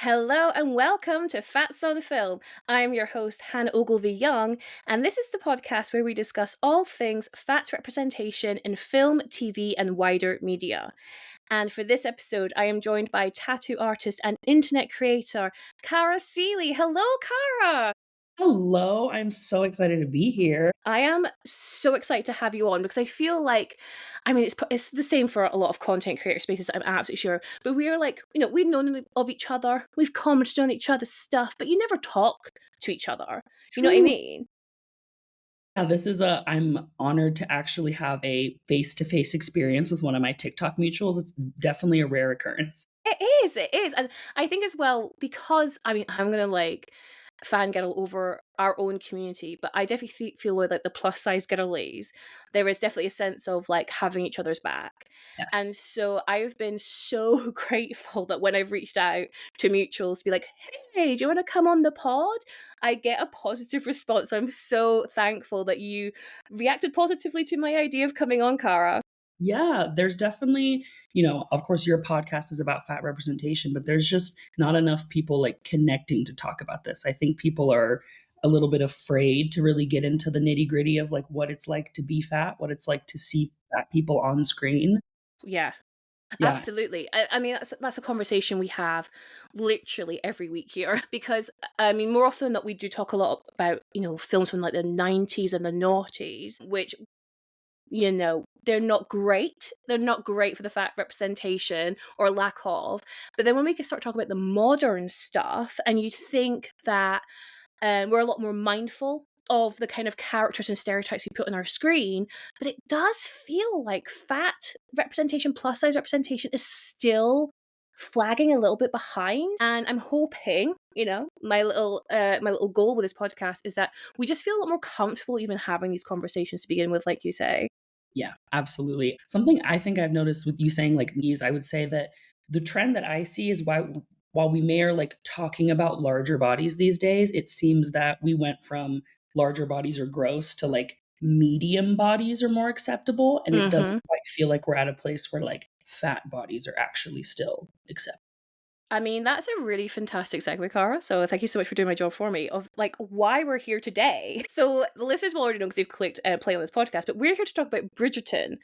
Hello and welcome to Fats on Film. I'm your host, Hannah Ogilvy Young, and this is the podcast where we discuss all things fat representation in film, TV, and wider media. And for this episode, I am joined by tattoo artist and internet creator, Cara Seeley. Hello, Cara! Hello, I'm so excited to be here. I am so excited to have you on because I feel like, it's the same for a lot of content creator spaces, I'm absolutely sure. But we're like, we've known of each other, we've commented on each other's stuff, but you never talk to each other. You know what I True. mean? Yeah, I'm honored to actually have a face-to-face experience with one of my TikTok mutuals. It's definitely a rare occurrence. It is. And I think as well, because I'm gonna like fangirl over our own community, but I definitely feel with like the plus size girlies, there is definitely a sense of like having each other's back. Yes. And so I've been so grateful that when I've reached out to mutuals to be like, hey, do you want to come on the pod? I get a positive response. I'm so thankful that you reacted positively to my idea of coming on, Cara. Yeah, there's definitely, of course your podcast is about fat representation, but there's just not enough people like connecting to talk about this. I think people are a little bit afraid to really get into the nitty-gritty of like what it's like to be fat, what it's like to see fat people on screen. Yeah. Yeah. Absolutely. That's a conversation we have literally every week here because more often than not we do talk a lot about, films from like the 90s and the noughties, which they're not great. They're not great for the fat representation or lack of. But then when we can start talking about the modern stuff and you think that we're a lot more mindful of the kind of characters and stereotypes we put on our screen, but it does feel like fat representation, plus size representation is still flagging a little bit behind. And I'm hoping, my little goal with this podcast is that we just feel a lot more comfortable even having these conversations to begin with, like you say. Yeah, absolutely. Something I think I've noticed with you saying like knees, I would say that the trend that I see is while we may are like talking about larger bodies these days, it seems that we went from larger bodies are gross to like medium bodies are more acceptable. And it doesn't Mm-hmm. quite feel like we're at a place where like fat bodies are actually still acceptable. That's a really fantastic segue, Cara. So thank you so much for doing my job for me of like why we're here today. So the listeners will already know because they've clicked play on this podcast, but we're here to talk about Bridgerton.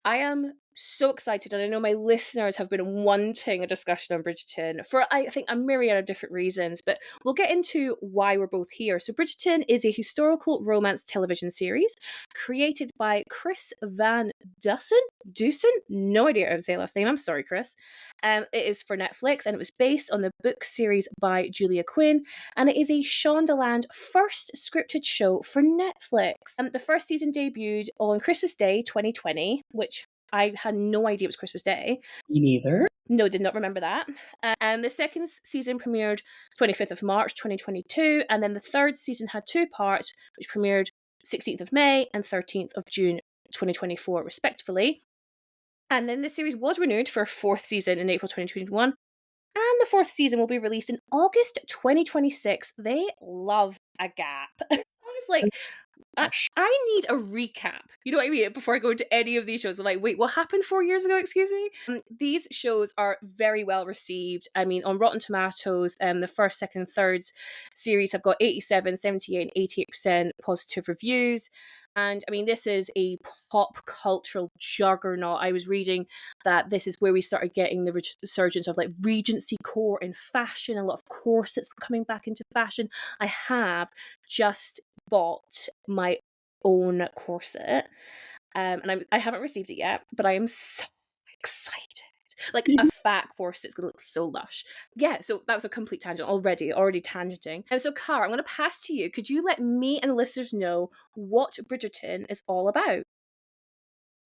I am so excited, and I know my listeners have been wanting a discussion on Bridgerton for, I think, a myriad of different reasons, but we'll get into why we're both here. So, Bridgerton is a historical romance television series created by Chris Van Dusen. Dusen? No idea how to say his last name. I'm sorry, Chris. It is for Netflix, and it was based on the book series by Julia Quinn, and it is a Shondaland first scripted show for Netflix. The first season debuted on Christmas Day 2020, which I had no idea it was Christmas Day. Me neither. No, did not remember that. And the second season premiered 25th of March 2022, and then the third season had two parts, which premiered 16th of May and 13th of June 2024, respectively. And then the series was renewed for a fourth season in April 2021, and the fourth season will be released in August 2026. They love a gap. I was like, I need a recap. You know what I mean? Before I go into any of these shows, I'm like, wait, what happened 4 years ago? Excuse me. These shows are very well received. On Rotten Tomatoes, the first, second, thirds series have got 87, 78, and 88% positive reviews. And this is a pop cultural juggernaut. I was reading that this is where we started getting the resurgence of like Regency core in fashion. A lot of corsets were coming back into fashion. I have just bought my own corset, and I haven't received it yet, but I am so excited. Like a fat corset, it's gonna look so lush. Yeah, so that was a complete tangent already tangenting. And so, Cara, I'm gonna pass to you. Could you let me and the listeners know what Bridgerton is all about?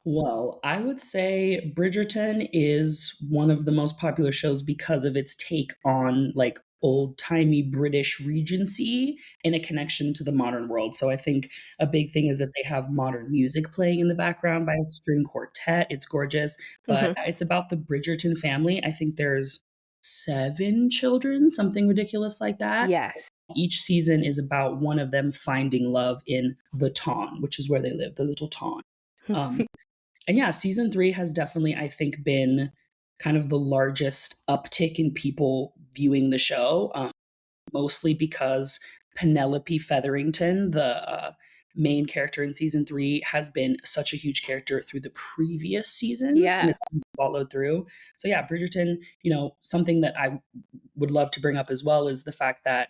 Well, I would say Bridgerton is one of the most popular shows because of its take on like old-timey British Regency and a connection to the modern world. So I think a big thing is that they have modern music playing in the background by a string quartet. It's gorgeous, but Mhm. it's about the Bridgerton family. I think there's 7 children, something ridiculous like that. Yes. Each season is about one of them finding love in the town, which is where they live, the little town. Um, and yeah, season 3 has definitely, I think, been kind of the largest uptick in people viewing the show, mostly because Penelope Featherington, the main character in season 3, has been such a huge character through the previous seasons, and Yeah. it's followed through. So yeah, Bridgerton, something that I would love to bring up as well is the fact that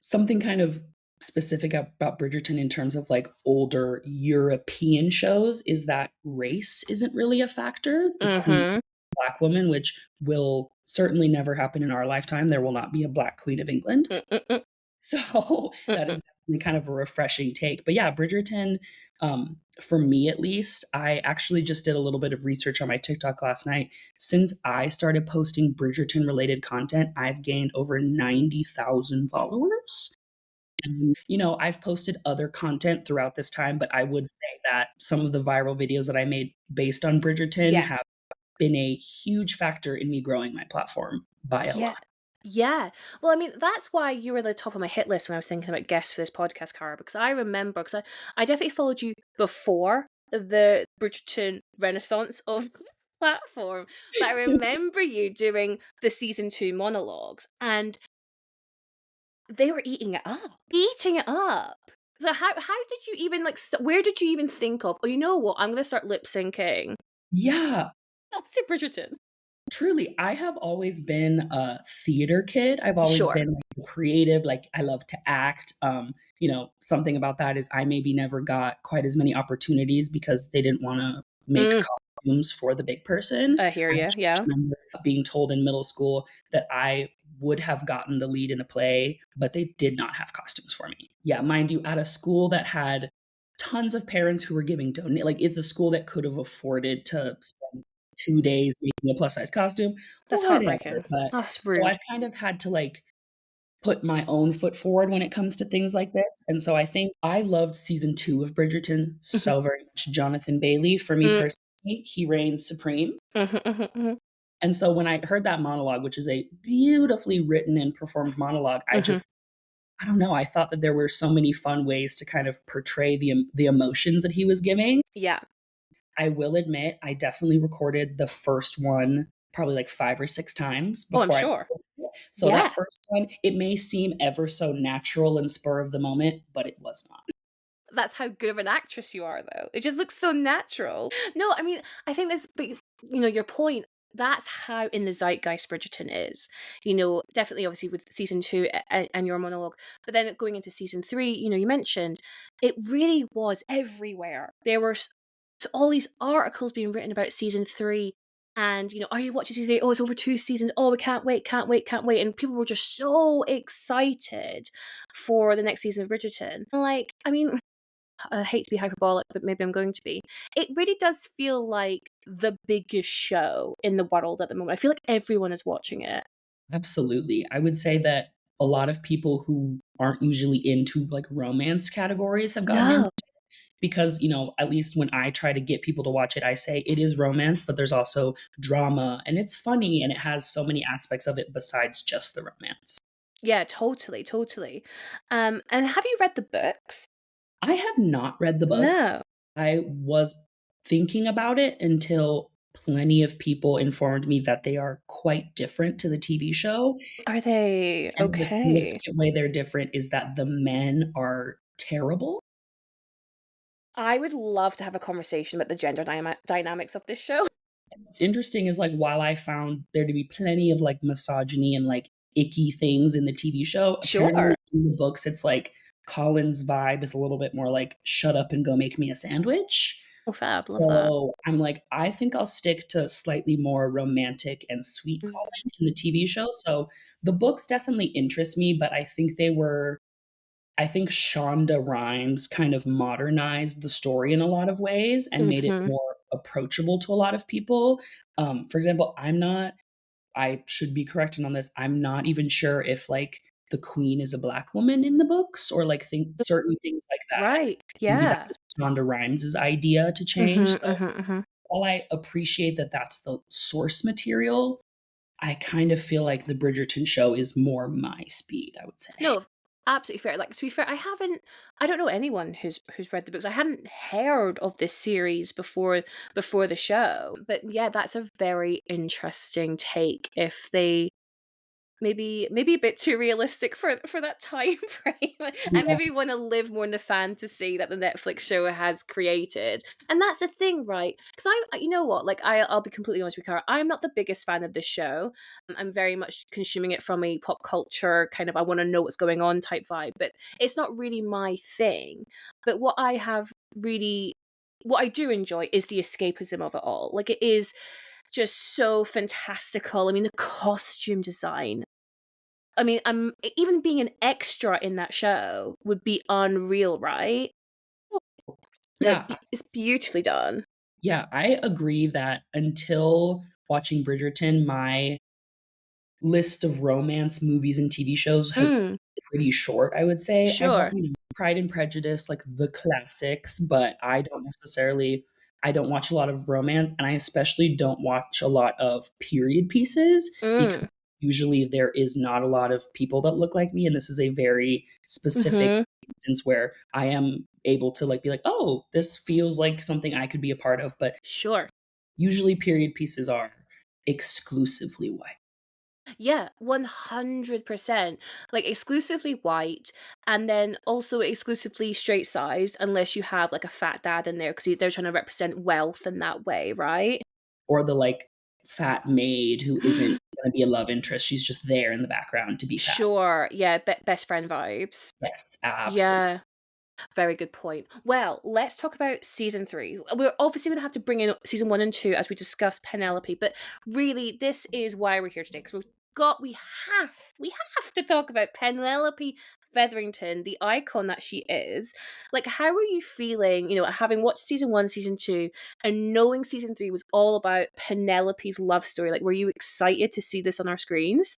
something kind of specific about Bridgerton in terms of like older European shows is that race isn't really a factor. The queen Mm-hmm. black woman, which will certainly never happen in our lifetime. There will not be a black queen of England. Mm-mm-mm. So that is Mm-mm. definitely kind of a refreshing take. But yeah, Bridgerton, for me at least, I actually just did a little bit of research on my TikTok last night. Since I started posting Bridgerton related content, I've gained over 90,000 followers. And, I've posted other content throughout this time, but I would say that some of the viral videos that I made based on Bridgerton Yes. have been a huge factor in me growing my platform by a Yeah. lot. Yeah. Well, I mean, that's why you were at the top of my hit list when I was thinking about guests for this podcast, Cara, because I remember, because I definitely followed you before the Bridgerton renaissance of the platform, but I remember you doing the season 2 monologues, and they were eating it up. Eating it up. So how did you even, like, where did you even think of, oh, you know what, I'm going to start lip syncing? Yeah, That's to Bridgerton. truly, I have always been a theater kid. I've always Sure. been like creative, like I love to act. Something about that is I maybe never got quite as many opportunities because they didn't want to make Mm, costumes for the big person. I hear I you. just Yeah. remember being told in middle school that I would have gotten the lead in a play, but they did not have costumes for me. Yeah, mind you, at a school that had tons of parents who were giving like it's a school that could have afforded to spend 2 days making a plus size costume, That's whatever, heartbreaking. but Oh, that's so I've rude. kind of had to, like, put my own foot forward when it comes to things like this, and so I think I loved season 2 of Bridgerton Mhm. so very much. Jonathan Bailey, for me Mm, personally, he reigns supreme, mhm, mhm, mhm, and so when I heard that monologue, which is a beautifully written and performed monologue, mhm. I don't know, I thought that there were so many fun ways to kind of portray the emotions that he was giving. Yeah. I will admit, I definitely recorded the first one probably like 5 or 6 times Oh, I'm before I sure. so that Yeah. first one, it may seem ever so natural and spur of the moment, but it was not. That's how good of an actress you are, though. It just looks so natural. No, I mean, I think this, but your point. That's how in the zeitgeist Bridgerton is. Definitely, obviously, with season 2 and your monologue, but then going into season 3, you mentioned it really was everywhere. There were all these articles being written about season 3. And are you watching season 3? Oh, it's over 2 seasons. Oh, we can't wait, can't wait, can't wait. And people were just so excited for the next season of Bridgerton. Like, I mean, I hate to be hyperbolic, but maybe I'm going to be. It really does feel like the biggest show in the world at the moment. I feel like everyone is watching it. Absolutely. I would say that a lot of people who aren't usually into, like, romance categories have gotten in No. because, at least when I try to get people to watch it, I say it is romance, but there's also drama, and it's funny, and it has so many aspects of it besides just the romance. Yeah, totally, totally. And have you read the books? I have not read the books. No. I was thinking about it until plenty of people informed me that they are quite different to the TV show, Are they? and the Okay. significant way they're different is that the men are terrible. I would love to have a conversation about the gender dynamics of this show. What's interesting is, like, while I found there to be plenty of, like, misogyny and, like, icky things in the TV show, Sure. apparently in the books, it's like Colin's vibe is a little bit more like, "Shut up and go make me a sandwich." Oh, fab. Love that. So, I'm like, I think I'll stick to slightly more romantic and sweet Mm. Colin in the TV show, so the books definitely interest me, but I think Shonda Rhimes kind of modernized the story in a lot of ways and made it Mhm. more approachable to a lot of people. For example, I should be corrected on this, I'm not even sure if, like, the queen is a black woman in the books or, like, certain things like that. Right. Maybe that Yeah. was Shonda Rhimes' idea to change, Mhm, so mhm, mhm. while I appreciate that that's the source material, I kind of feel like the Bridgerton show is more my speed, I would say. No, absolutely fair. Like, to be fair, I don't know anyone who's read the books. I hadn't heard of this series before the show. But yeah, that's a very interesting take if they maybe a bit too realistic for that time frame. I Yeah. maybe want to live more in the fantasy that the Netflix show has created. And that's the thing, right? Because you know what, like I'll be completely honest with you, Cara, I'm not the biggest fan of this show. I'm very much consuming it from a pop culture kind of I want to know what's going on type vibe, but it's not really my thing. But what I do enjoy is the escapism of it all. Like it is just so fantastical. I mean, the costume design. I mean, even being an extra in that show would be unreal, right? Yeah. It's beautifully done. Yeah, I agree that until watching Bridgerton, my list of romance movies and TV shows has been Mm, pretty short, I would say. I have, sure. Pride and Prejudice, like the classics, but I don't watch a lot of romance, and I especially don't watch a lot of period pieces because Mm, usually there is not a lot of people that look like me, and this is a very specific mm-hmm. instance where I am able to like be like, "Oh, this feels like something I could be a part of," but Sure. usually period pieces are exclusively white. Yeah, 100%. Like exclusively white and then also exclusively straight sized unless you have like a fat dad in there because they're trying to represent wealth in that way, right? Or the, like, fat maid who isn't gonna be a love interest, she's just there in the background to be fat. Sure. Yeah, best friend vibes. Yes, absolutely. Yeah. Very good point. Well, let's talk about season three. We're obviously going to have to bring in season one and two as we discuss Penelope, but really, this is why we're here today because we have to talk about Penelope Featherington, the icon that she is. Like, how are you feeling? You know, having watched season one, season two, and knowing season three was all about Penelope's love story. Like, were you excited to see this on our screens?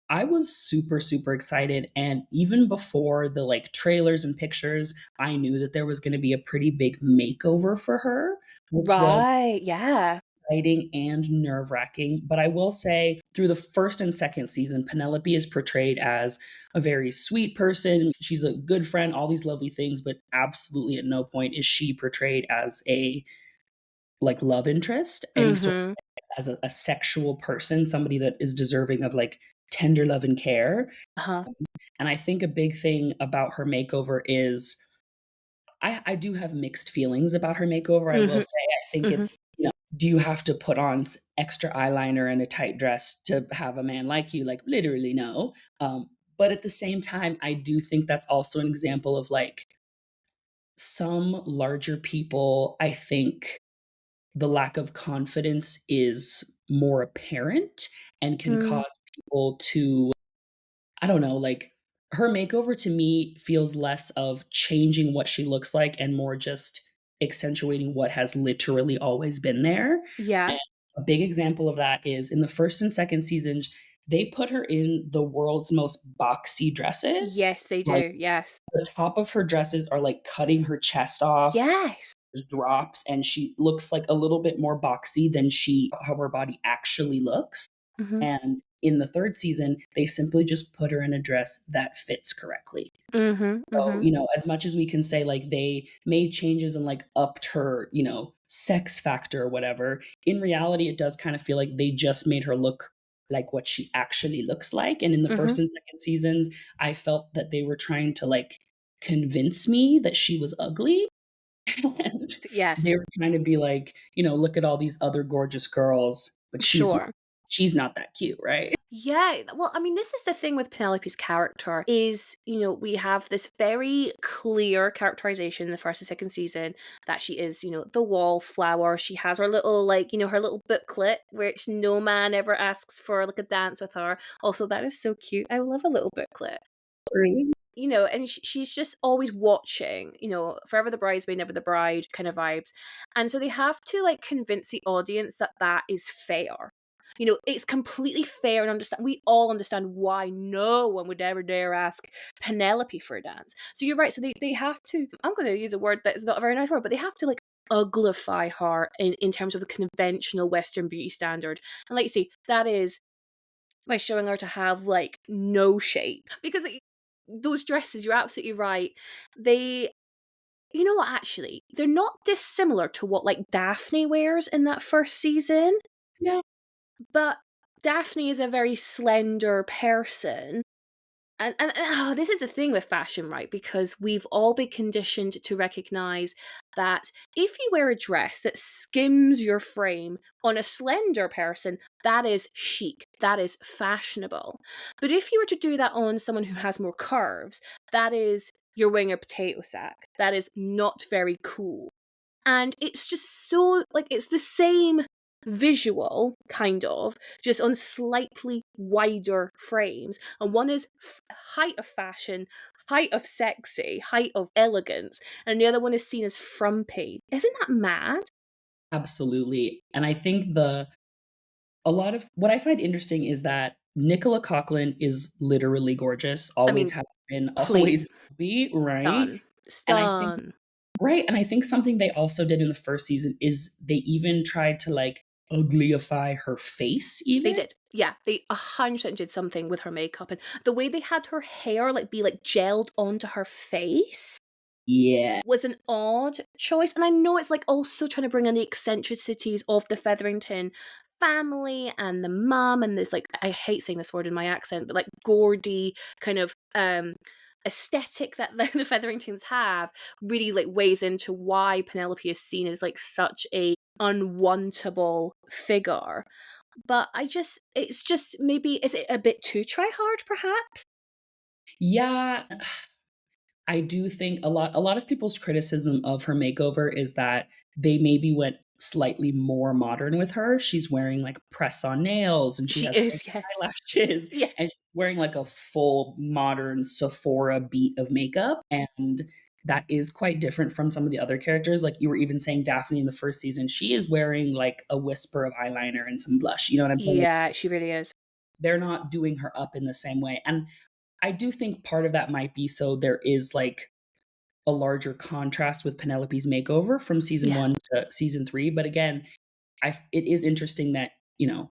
I was super, super excited, and even before the, like, trailers and pictures, I knew that there was gonna be a pretty big makeover for her, which was Right. Yeah. exciting and nerve-wracking, but I will say through the 1st and 2nd season, Penelope is portrayed as a very sweet person, she's a good friend, all these lovely things, but absolutely at no point is she portrayed as a, like, love interest, any sort Mm-hmm. as a sexual person, somebody that is deserving of, like, tender love and care, Uh-huh. and I think a big thing about her makeover is I do have mixed feelings about her makeover, I will Mm-hmm. say, I think Mm-hmm. it's, do you have to put on extra eyeliner and a tight dress to have a man like you? Like, literally, no. But at the same time, I do think that's also an example of like some larger people, I think the lack of confidence is more apparent and can Mm, cause people to, I don't know, like her makeover to me feels less of changing what she looks like and more just accentuating what has literally always been there. yeah. And a big example of that is in the 1st and 2nd seasons, they put her in the world's most boxy dresses. Yes, they Like do. Yes. the top of her dresses are like cutting her chest off, Yes. drops, and she looks like a little bit more boxy than how her body actually looks. Mhm. And in the 3rd season, they simply just put her in a dress that fits correctly. Mhm. So, Mhm. as much as we can say, like, they made changes and, like, upped her, sex factor or whatever, in reality, it does kind of feel like they just made her look like what she actually looks like, and in the 1st Mhm. and 2nd seasons, I felt that they were trying to, like, convince me that she was ugly. And Yes. they were trying to be like, "Look at all these other gorgeous girls, but Sure. she's not that cute, right?" Yeah, well, I mean, this is the thing with Penelope's character is, we have this very clear characterization in the first and second season that she is, the wallflower. She has her little, like, her little booklet, which no man ever asks for, like, a dance with her. Also, that is so cute. I love a little booklet. Really? And she's just always watching, forever the bridesmaid, never the bride kind of vibes. And so they have to like convince the audience that that is fair. It's completely fair and understand. We all understand why no one would ever dare ask Penelope for a dance. So you're right. So they have to, I'm going to use a word that's not a very nice word, but they have to like uglify her in terms of the conventional Western beauty standard. And like you say, that is by showing her to have like no shape because those dresses, you're absolutely right, they, you know what, actually they're not dissimilar to what like Daphne wears in that first season, Yeah. but Daphne is a very slender person. And this is the thing with fashion, right? Because we've all been conditioned to recognize that if you wear a dress that skims your frame on a slender person, that is chic, that is fashionable. But if you were to do that on someone who has more curves, that is you're wearing a potato sack. That is not very cool. And it's just so, like, it's the same visual, kind of, just on slightly wider frames. And one is height of fashion, height of sexy, height of elegance, and the other one is seen as frumpy. Isn't that mad? Absolutely. And I think a lot of what I find interesting is that Nicola Coughlan is literally gorgeous, I always mean, has been, always please. will be, right? Stun. And I think Stun. right, and I think something they also did in the first season is they even tried to, like, uglyify her face They even. did. Yeah, they 100% did something with her makeup. And the way they had her hair, like, be, like, gelled onto her face Yeah. was an odd choice. And I know it's like also trying to bring in the eccentricities of the Featherington family and the mum and this, like, I hate saying this word in my accent, but like gaudy kind of aesthetic that the Featheringtons have really like weighs into why Penelope is seen as like such a unwantable figure. But it's just maybe, is it a bit too try hard perhaps? Yeah, I do think a lot of people's criticism of her makeover is that they maybe went slightly more modern with her. She's wearing, like, press-on nails, and she She has fake is, yes. eyelashes, Yeah. and she's wearing, like, a full modern Sephora beat of makeup, and that is quite different from some of the other characters. Like, you were even saying Daphne in the first season, she is wearing, like, a whisper of eyeliner and some blush, you know what I'm saying? Like, Yeah, she really is. they're not doing her up in the same way, and I do think part of that might be so there is, like, a larger contrast with Penelope's makeover from season Yeah. 1 to season 3, but again, it is interesting that,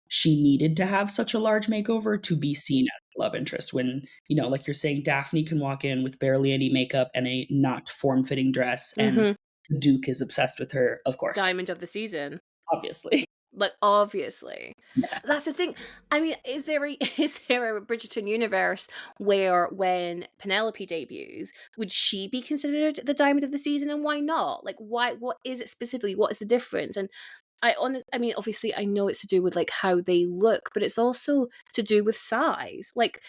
she needed to have such a large makeover to be seen as a love interest when, like you're saying, Daphne can walk in with barely any makeup and a not form-fitting dress, and Mhm. the Duke is obsessed with her, of course, Diamond of the season. obviously. Like, obviously. That's the Yes. thing. I mean, is there a is there a Bridgerton universe where when Penelope debuts, would she be considered the diamond of the season, and why not? Like, why, what is it specifically? What is the difference? And I mean, obviously I know it's to do with like how they look, but it's also to do with size. Like,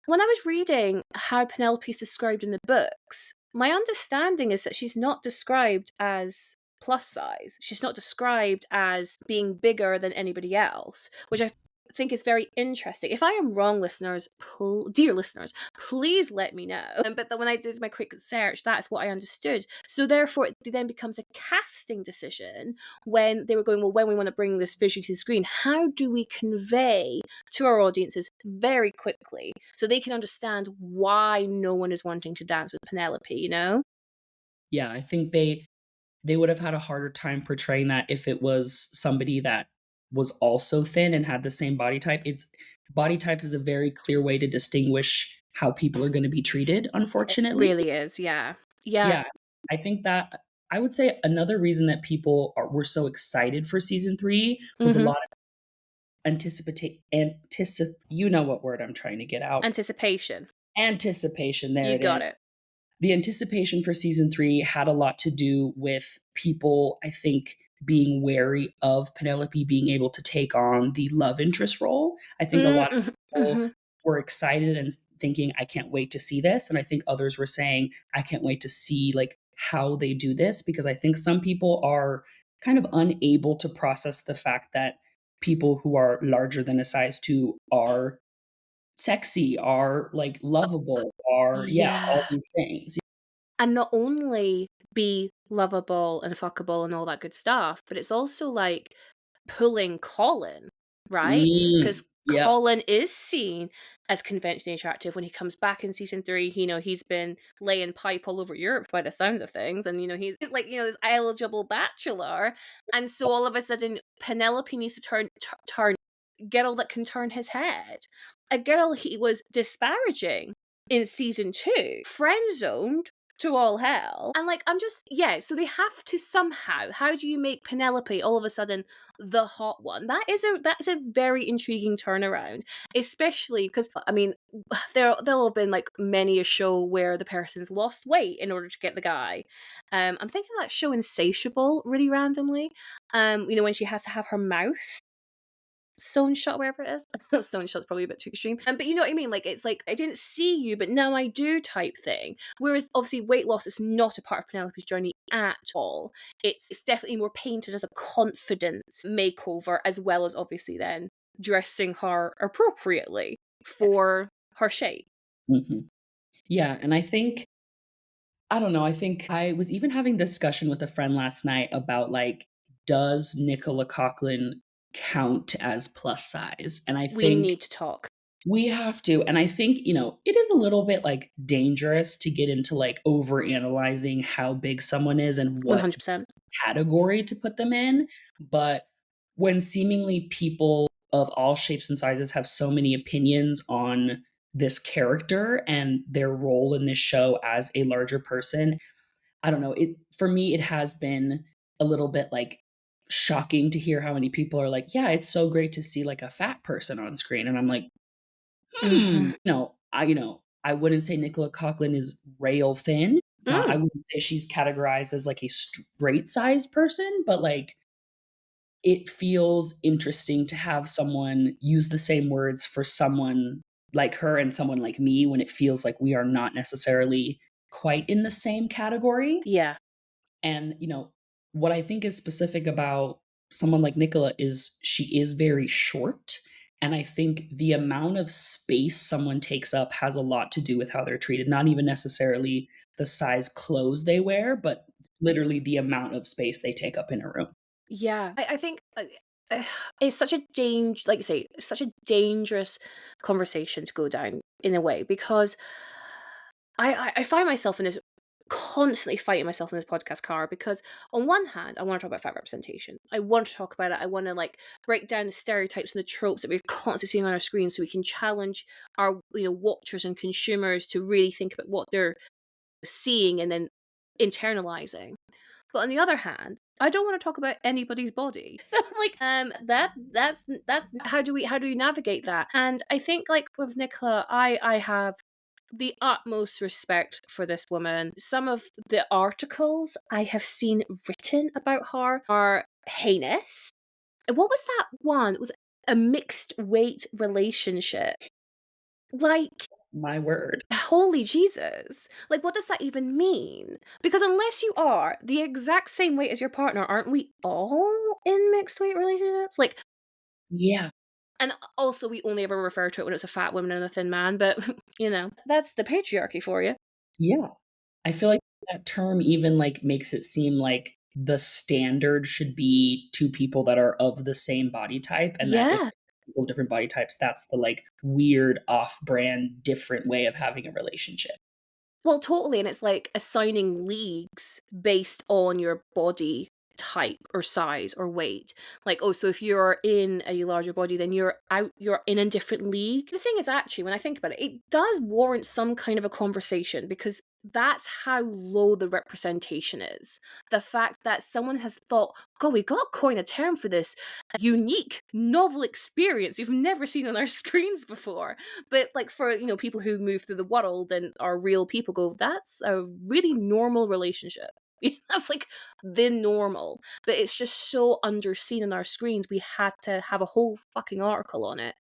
when I was reading how Penelope's described in the books, my understanding is that she's not described as plus size. She's not described as being bigger than anybody else, which I think is very interesting. If I am wrong, listeners, dear listeners, please let me know. But then when I did my quick search, that's what I understood. So therefore, it then becomes a casting decision when they were going, well, when we want to bring this visually to the screen, how do we convey to our audiences very quickly so they can understand why no one is wanting to dance with Penelope, you know? Yeah, I think they would have had a harder time portraying that if it was somebody that was also thin and had the same body type. It's body types is a very clear way to distinguish how people are gonna be treated, It unfortunately. really is, yeah. Yeah. Yeah, I think that I would say another reason that people were so excited for season 3 was a Hmm. lot of you know what word I'm trying to get out. Anticipation. Anticipation, there You it got is. it. The anticipation for season 3 had a lot to do with people, I think, being wary of Penelope being able to take on the love interest role. I think a lot of Mm-hmm. people Hmm. were excited and thinking, "I can't wait to see this," and I think others were saying, "I can't wait to see, like, how they do this," because I think some people are kind of unable to process the fact that people who are larger than a size 2 are sexy, are, like, lovable, are yeah, Yeah. all these things. And not only be lovable and fuckable and all that good stuff, but it's also like pulling Colin, right? Because Yep. Colin is seen as conventionally attractive when he comes back in season 3. He's been laying pipe all over Europe by the sounds of things, and he's like this eligible bachelor, and so all of a sudden Penelope needs to turn girl that can turn his head, a girl he was disparaging in season 2, friend zoned. to all hell. And like, I'm just, yeah, so they have to somehow, how do you make Penelope all of a sudden the hot one? That is a very intriguing turnaround, especially because, I mean, there'll have been like many a show where the person's lost weight in order to get the guy. I'm thinking of that show Insatiable really randomly. When she has to have her mouth sewn shut, wherever it is. Sewn shut's probably a bit too extreme. But you know what I mean? Like, it's like, I didn't see you, but now I do type thing. Whereas, obviously, weight loss is not a part of Penelope's journey at all. It's definitely more painted as a confidence makeover, as well as, obviously, then dressing her appropriately Yes. for her shape. Mm-hmm. Yeah, and I don't know, I think I was even having a discussion with a friend last night about, like, does Nicola Coughlan count as plus size? And I We think need to talk. we have to, and I think, it is a little bit, like, dangerous to get into, like, overanalyzing how big someone is and what 100%. category to put them in, but when seemingly people of all shapes and sizes have so many opinions on this character and their role in this show as a larger person, I don't know, for me, it has been a little bit, like, shocking to hear how many people are like, "Yeah, it's so great to see, like, a fat person on screen," and I'm like, Mm-hmm. I wouldn't say Nicola Coughlan is rail thin. I Mm. wouldn't say she's categorized as, like, a straight-sized person, but, like, it feels interesting to have someone use the same words for someone like her and someone like me when it feels like we are not necessarily quite in the same category. Yeah. And, what I think is specific about someone like Nicola is she is very short. And I think the amount of space someone takes up has a lot to do with how they're treated. Not even necessarily the size clothes they wear, but literally the amount of space they take up in a room. Yeah, I think it's such a like you say, it's such a dangerous conversation to go down in a way, because I find myself in this, constantly fighting myself in this podcast, car, because on one hand I want to talk about fat representation. I want to talk about it. I want to like break down the stereotypes and the tropes that we're constantly seeing on our screen, so we can challenge our watchers and consumers to really think about what they're seeing and then internalizing. But on the other hand, I don't want to talk about anybody's body. So like that's how do we navigate that? And I think like with Nicola, I have the utmost respect for this woman. Some of the articles I have seen written about her are heinous. What was that one? It was a mixed weight relationship. Like, My word. holy Jesus. Like, what does that even mean? Because unless you are the exact same weight as your partner, aren't we all in mixed weight relationships? Like, Yeah. and also we only ever refer to it when it's a fat woman and a thin man, but, that's the patriarchy for you. Yeah. I feel like that term even, like, makes it seem like the standard should be 2 people that are of the same body type, and that if Yeah. people of different body types, that's the, like, weird off-brand different way of having a relationship. Well, totally. And it's like assigning leagues based on your body type or size or weight. Like, oh, so if you're in a larger body, then you're in a different league. The thing is, actually, when I think about it, it does warrant some kind of a conversation, because that's how low the representation is. The fact that someone has thought, God, we've got to coin a term for this unique, novel experience we've never seen on our screens before. But like for people who move through the world and are real people, go, that's a really normal relationship. That's like the normal, but it's just so underseen on our screens. We had to have a whole fucking article on it.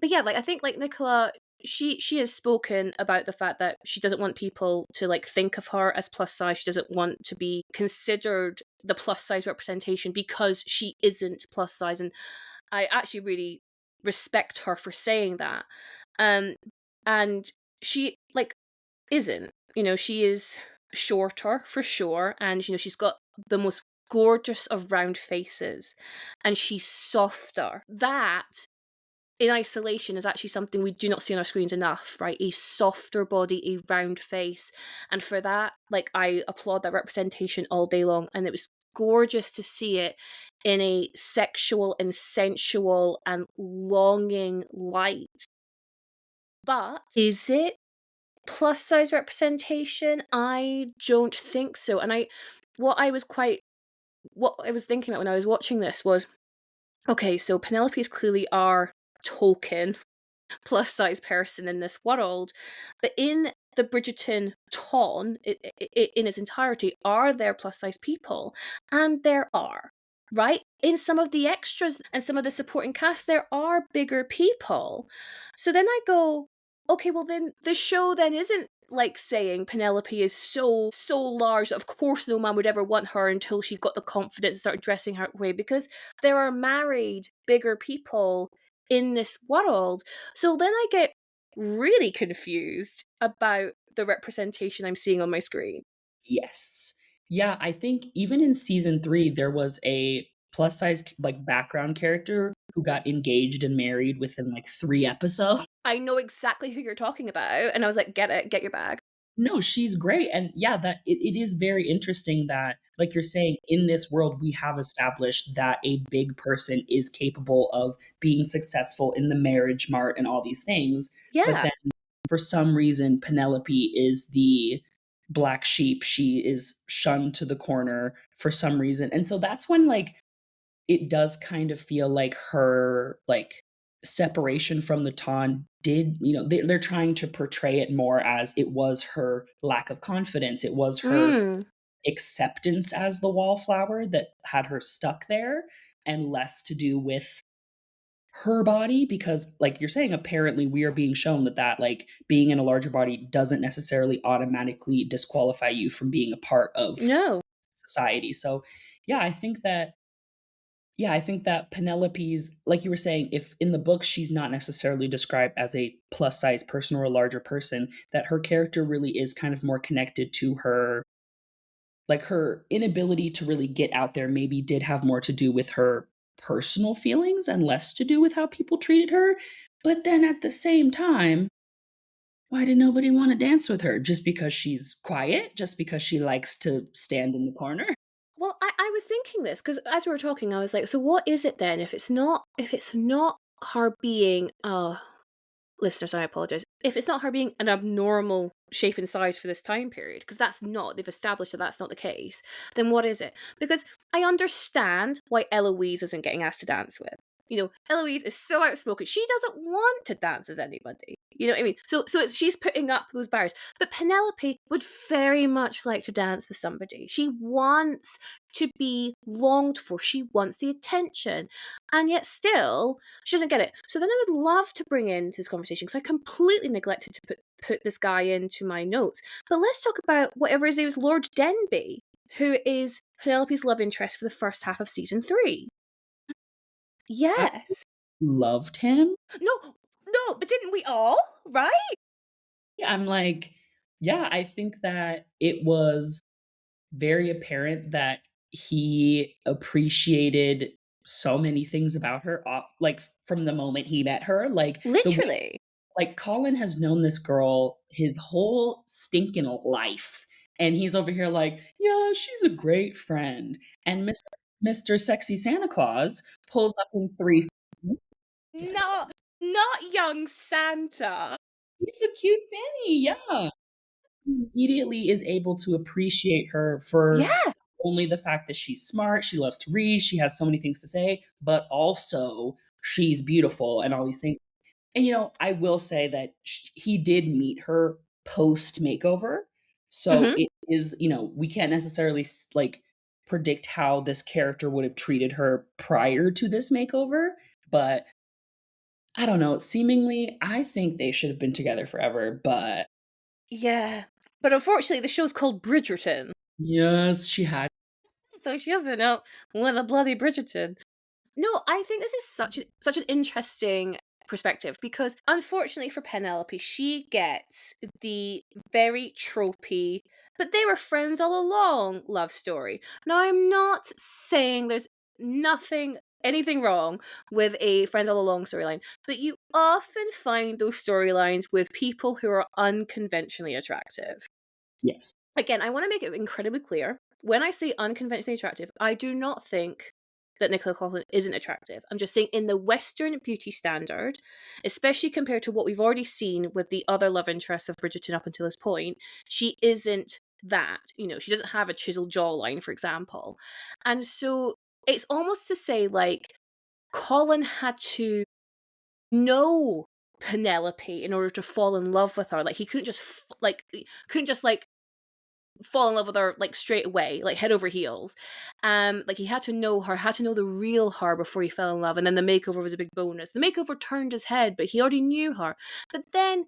But yeah, like I think like Nicola, she has spoken about the fact that she doesn't want people to like think of her as plus size. She doesn't want to be considered the plus size representation because she isn't plus size, and I actually really respect her for saying that. Um, and she like isn't. She is shorter for sure, and she's got the most gorgeous of round faces, and she's softer. That in isolation is actually something we do not see on our screens enough, right? A softer body, a round face. And for that, like, I applaud that representation all day long. And it was gorgeous to see it in a sexual and sensual and longing light. But is it? plus size representation, I don't think so. And what I was quite what I was thinking about when I was watching this was, okay, so Penelope is clearly our token plus size person in this world, but in the Bridgerton ton, in its entirety, are there plus size people? And there are, right? In some of the extras and some of the supporting cast, there are bigger people. So then I go, okay, well then the show then isn't like saying Penelope is so large that of course no man would ever want her until she got the confidence to start dressing her way, because there are married bigger people in this world. So then I get really confused about the representation I'm seeing on my screen. Yes. Yeah, I think even in season 3, there was a plus size, like, background character who got engaged and married within, like, 3 episodes. I know exactly who you're talking about, and I was like, get it, get your bag. No, she's great, and yeah, that it is very interesting that, like you're saying, in this world, we have established that a big person is capable of being successful in the marriage mart and all these things, but Yeah. then for some reason, Penelope is the black sheep. She is shunned to the corner for some reason. And so that's when, like, it does kind of feel like her, like, separation from the Ton did, they're trying to portray it more as it was her lack of confidence. It was her Mm. acceptance as the wallflower that had her stuck there, and less to do with her body, because like you're saying, apparently we are being shown that like being in a larger body doesn't necessarily automatically disqualify you from being a part of No. society. So yeah, I think that Penelope's, like you were saying, if in the book she's not necessarily described as a plus size person or a larger person, that her character really is kind of more connected to her, like her inability to really get out there maybe did have more to do with her personal feelings and less to do with how people treated her. But then at the same time, why did nobody want to dance with her? Just because she's quiet? Just because she likes to stand in the corner? Well, I was thinking this because as we were talking, I was like, so what is it then if it's not her being listeners, I apologize. If it's not her being an abnormal shape and size for this time period, because they've established that that's not the case, then what is it? Because I understand why Eloise isn't getting asked to dance with. Eloise is so outspoken. She doesn't want to dance with anybody. You know what I mean? She's putting up those barriers. But Penelope would very much like to dance with somebody. She wants to be longed for. She wants the attention. And yet still, she doesn't get it. So then I would love to bring into this conversation, because I completely neglected to put this guy into my notes. But let's talk about whatever his name is, Lord Denby, who is Penelope's love interest for the first half of season 3. I Yes. loved him. No, no, but didn't we all? Right? Yeah, I'm like, yeah, I think that it was very apparent that he appreciated so many things about her off, like, from the moment he met her, like, the way, Literally. like, Colin has known this girl his whole stinking life, and he's over here like, "Yeah, she's a great friend," and Mr. Sexy Santa Claus pulls up in 3 seconds. No, not young Santa. He's a cute Sanny, yeah. He immediately is able to appreciate her for Yeah. only the fact that she's smart, she loves to read, she has so many things to say, but also she's beautiful and all these things. And, I will say that he did meet her post makeover. So Hmm. it is, we can't necessarily like predict how this character would have treated her prior to this makeover, but I don't know. Seemingly, I think they should have been together forever, but Yeah. But unfortunately, the show's called Bridgerton. yes, she had. So she doesn't know what a bloody Bridgerton. No, I think this is such an interesting perspective, because unfortunately for Penelope, she gets the very tropey, but they were friends all along love story. Now, I'm not saying there's anything wrong with a friends all along storyline, but you often find those storylines with people who are unconventionally attractive. Yes. Again, I want to make it incredibly clear. When I say unconventionally attractive, I do not think that Nicola Coughlan isn't attractive. I'm just saying, in the Western beauty standard, especially compared to what we've already seen with the other love interests of Bridgerton up until this point, she isn't that. She doesn't have a chiseled jawline, for example. And so it's almost to say, like, Colin had to know Penelope in order to fall in love with her. Like, he couldn't just fall in love with her like straight away, like head over heels. Like, he had to know her, had to know the real her before he fell in love, and then the makeover was a big bonus. The makeover turned his head, but he already knew her. But then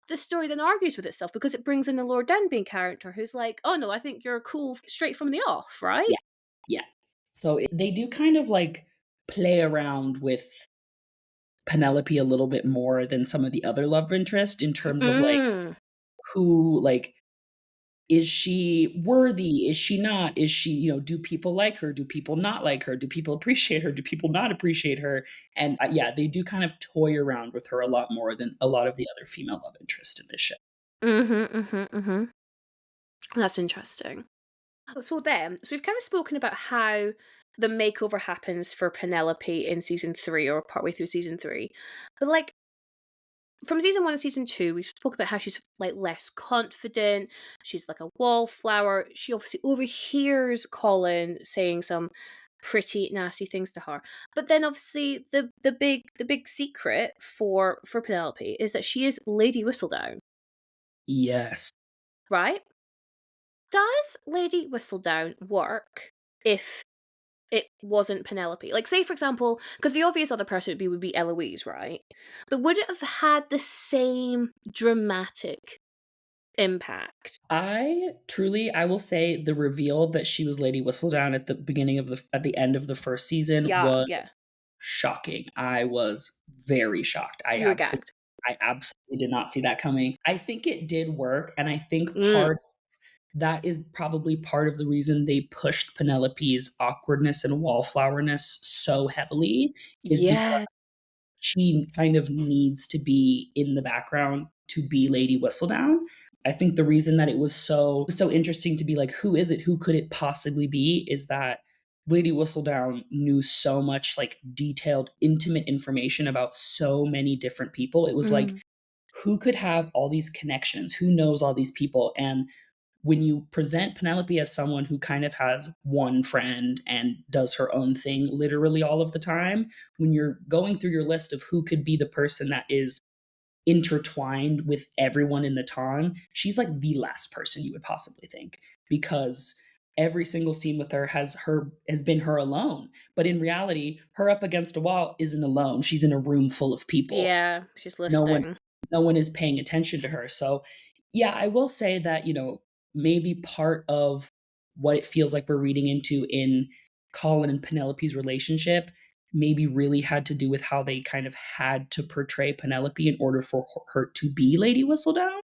the story then argues with itself, because it brings in the Lord Denbigh character, who's like, oh no, I think you're cool straight from the off, right? Yeah. So they do kind of like play around with Penelope a little bit more than some of the other love interest in terms of like who, like, is she worthy? Is she not? Is she, do people like her? Do people not like her? Do people appreciate her? Do people not appreciate her? And yeah, they do kind of toy around with her a lot more than a lot of the other female love interests in this show. That's interesting. So we've kind of spoken about how the makeover happens for Penelope in season 3, or partway through season 3. But like, from season 1 and season 2, we spoke about how she's like less confident. She's like a wallflower. She obviously overhears Colin saying some pretty nasty things to her. But then obviously the big secret for Penelope is that she is Lady Whistledown, Yes. right? Does Lady Whistledown work if it wasn't Penelope? Like, say, for example, because the obvious other person would be Eloise, right? But would it have had the same dramatic impact? I will say the reveal that she was Lady Whistledown at the end of the first season was Yeah. shocking. I was very shocked. You were gagged. I absolutely did not see that coming. I think it did work, and I think Mm. that is probably part of the reason they pushed Penelope's awkwardness and wallflowerness so heavily, is because Yeah. she kind of needs to be in the background to be Lady Whistledown. I think the reason that it was so interesting to be like, who is it? Who could it possibly be? Is that Lady Whistledown knew so much like detailed, intimate information about so many different people. It was like, who could have all these connections? Who knows all these people? And when you present Penelope as someone who kind of has one friend and does her own thing literally all of the time, when you're going through your list of who could be the person that is intertwined with everyone in the town, she's like the last person you would possibly think, because every single scene with her has been her alone. But in reality, her up against a wall isn't alone. She's in a room full of people. Yeah, she's No one listening. no one is paying attention to her. So, yeah, I will say that, maybe part of what it feels like we're reading into in Colin and Penelope's relationship maybe really had to do with how they kind of had to portray Penelope in order for her to be Lady Whistledown.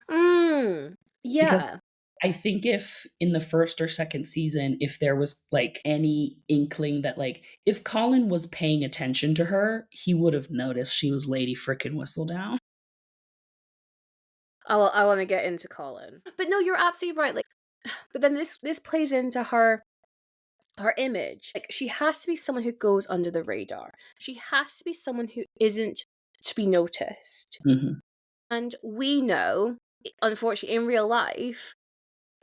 Because Yeah. I think if in the first or second season, if there was like any inkling that like if Colin was paying attention to her, he would have noticed she was Lady frickin' Whistledown. I want to get into Colin. But no, you're absolutely right. Like, but then this plays into her image. Like, she has to be someone who goes under the radar. She has to be someone who isn't to be noticed. Mhm. And we know, unfortunately, in real life,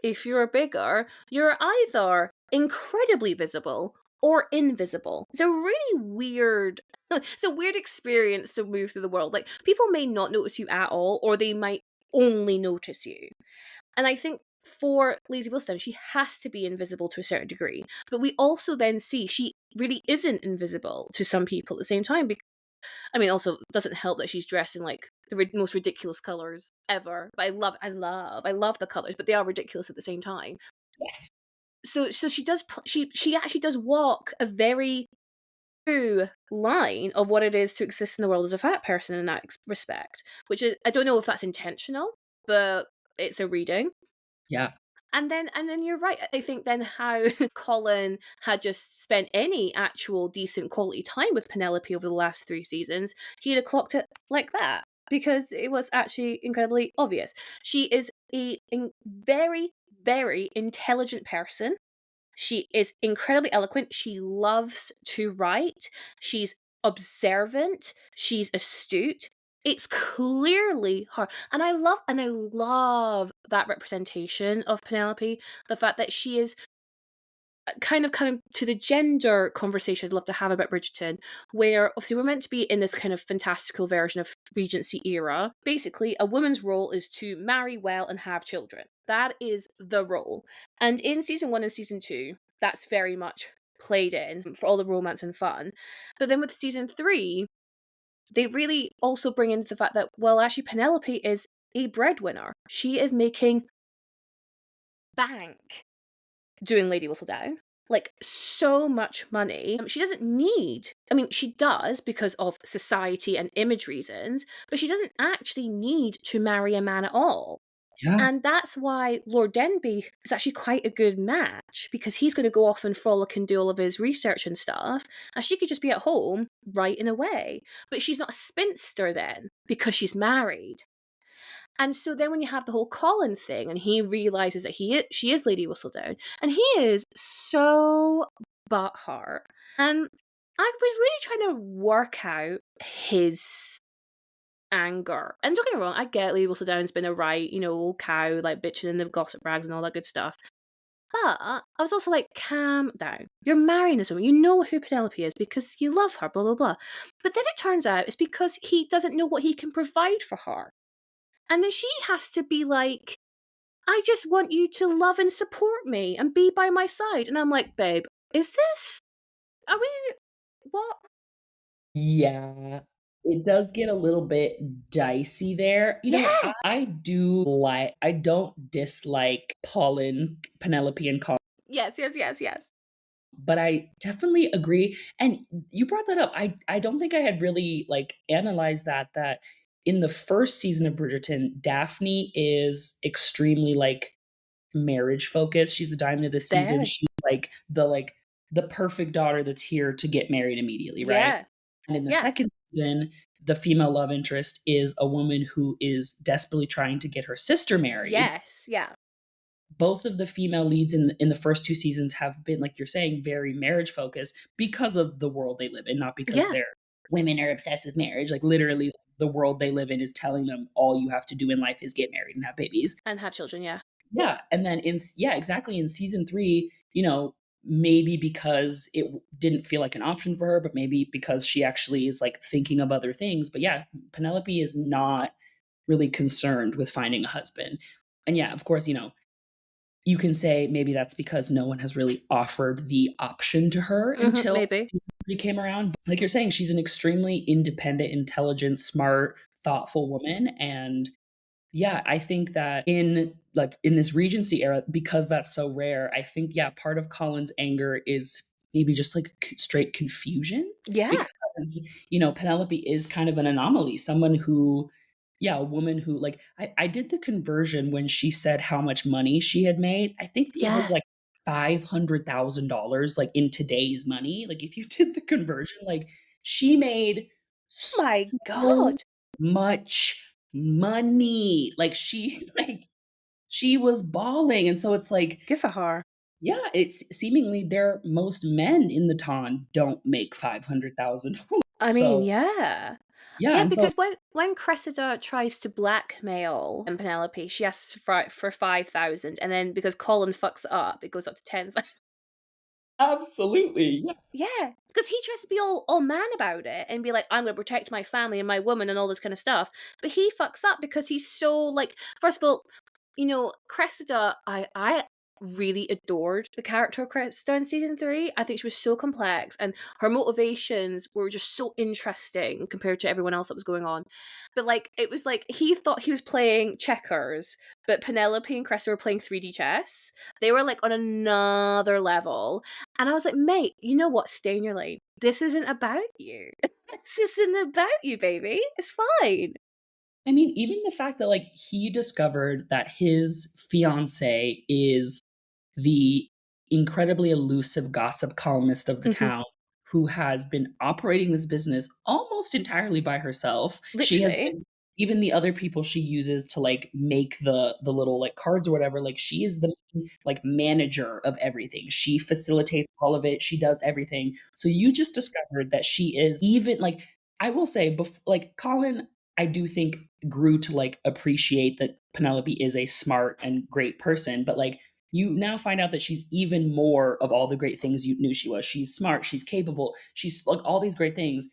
if you're bigger, you're either incredibly visible or invisible. It's a really weird it's a weird experience to move through the world. Like, people may not notice you at all, or they might only notice you. And I think for Lady Whistledown, she has to be invisible to a certain degree. But we also then see she really isn't invisible to some people at the same time. I mean, also, it doesn't help that she's dressed in like the most ridiculous colors ever. But I love the colors, but they are ridiculous at the same time. Yes. So she does. She actually does walk a very true line of what it is to exist in the world as a fat person in that respect. Which is, I don't know if that's intentional, but it's a reading. Yeah. And then you're right. I think then how Colin had just spent any actual decent quality time with Penelope over the last 3 seasons, he'd have clocked it like that, because it was actually incredibly obvious. She is a very, very intelligent person, She is incredibly eloquent. She loves to write. She's observant. She's astute. It's clearly her. And I love that representation of Penelope. The fact that she is kind of coming to the gender conversation I'd love to have about Bridgerton, where obviously we're meant to be in this kind of fantastical version of Regency era. Basically, a woman's role is to marry well and have children. That is the role. And in season 1 and season 2, that's very much played in for all the romance and fun. But then with season 3, they really also bring in the fact that, well, actually, Penelope is a breadwinner. She is making bank doing Lady Whistledown. Like, so much money. She doesn't need, I mean, she does because of society and image reasons, but she doesn't actually need to marry a man at all. Yeah. And that's why Lord Denby is actually quite a good match, because he's going to go off and frolic and do all of his research and stuff, and she could just be at home writing away. But she's not a spinster then, because she's married. And so then when you have the whole Colin thing, and he realizes that she is Lady Whistledown, and he is so butthurt. And I was really trying to work out his anger. And don't get me wrong, I get Lady Whistledown's been a right, old cow, like bitching in the gossip rags and all that good stuff. But I was also like, calm down. You're marrying this woman. You know who Penelope is because you love her, blah, blah, blah. But then it turns out it's because he doesn't know what he can provide for her. And then she has to be like, I just want you to love and support me and be by my side. And I'm like, babe, are we, what? Yeah. It does get a little bit dicey there. Yeah. I don't dislike Pollin, Penelope, and Colin, Yes, yes, yes, yes. but I definitely agree. And you brought that up. I don't think I had really like analyzed that in the first season of Bridgerton, Daphne is extremely like marriage focused. She's the diamond of the season. Very. She's like the perfect daughter that's here to get married immediately, right? Yeah. And in the Yeah. second season, the female love interest is a woman who is desperately trying to get her sister married. Yes. Yeah. Both of the female leads in the first two seasons have been, like you're saying, very marriage focused because of the world they live in, not because Yeah. they're women are obsessed with marriage. Like literally, the world they live in is telling them all you have to do in life is get married and have babies. And have children. Yeah. Yeah, and then exactly in season 3, maybe because it didn't feel like an option for her, but maybe because she actually is like thinking of other things. But yeah, Penelope is not really concerned with finding a husband. And yeah, of course, you can say maybe that's because no one has really offered the option to her until Maybe. season 3 came around. But like you're saying, she's an extremely independent, intelligent, smart, thoughtful woman. And yeah, I think that in this Regency era, because that's so rare, I think, yeah, part of Colin's anger is maybe just like straight confusion Yeah. because, Penelope is kind of an anomaly, someone who, yeah, a woman who like I did the conversion when she said how much money she had made. I think it was Yeah. like $500,000 like in today's money. Like if you did the conversion, like she made My so God. much money. Like she was bawling. And so it's like, Good for her. yeah, it's seemingly most men in the ton don't make 500,000. I mean, So yeah. yeah, Yeah, and so because when Cressida tries to blackmail Penelope, she asks for 5,000, and then because Colin fucks it up, it goes up to 10,000. absolutely, yes. Yeah, because he tries to be all man about it and be like, I'm going to protect my family and my woman and all this kind of stuff. But he fucks up because he's so like, first of all, Cressida, I really adored the character of Cressida in season 3. I think she was so complex and her motivations were just so interesting compared to everyone else that was going on. But like, it was like he thought he was playing checkers, but Penelope and Cressida were playing 3D chess. They were like on another level. And I was like, mate, you know what? Stay in your lane. This isn't about you. This isn't about you, baby. It's fine. I mean, even the fact that like he discovered that his fiance is the incredibly elusive gossip columnist of the Mhm. town who has been operating this business almost entirely by herself. She has Literally. been even the other people she uses to like make the little like cards or whatever, like she is the like manager of everything. She facilitates all of it. She does everything. So you just discovered that she is even like I will say like Colin I do think grew to like appreciate that Penelope is a smart and great person, but like you now find out that she's even more of all the great things you knew she was. She's smart, she's capable, she's like all these great things.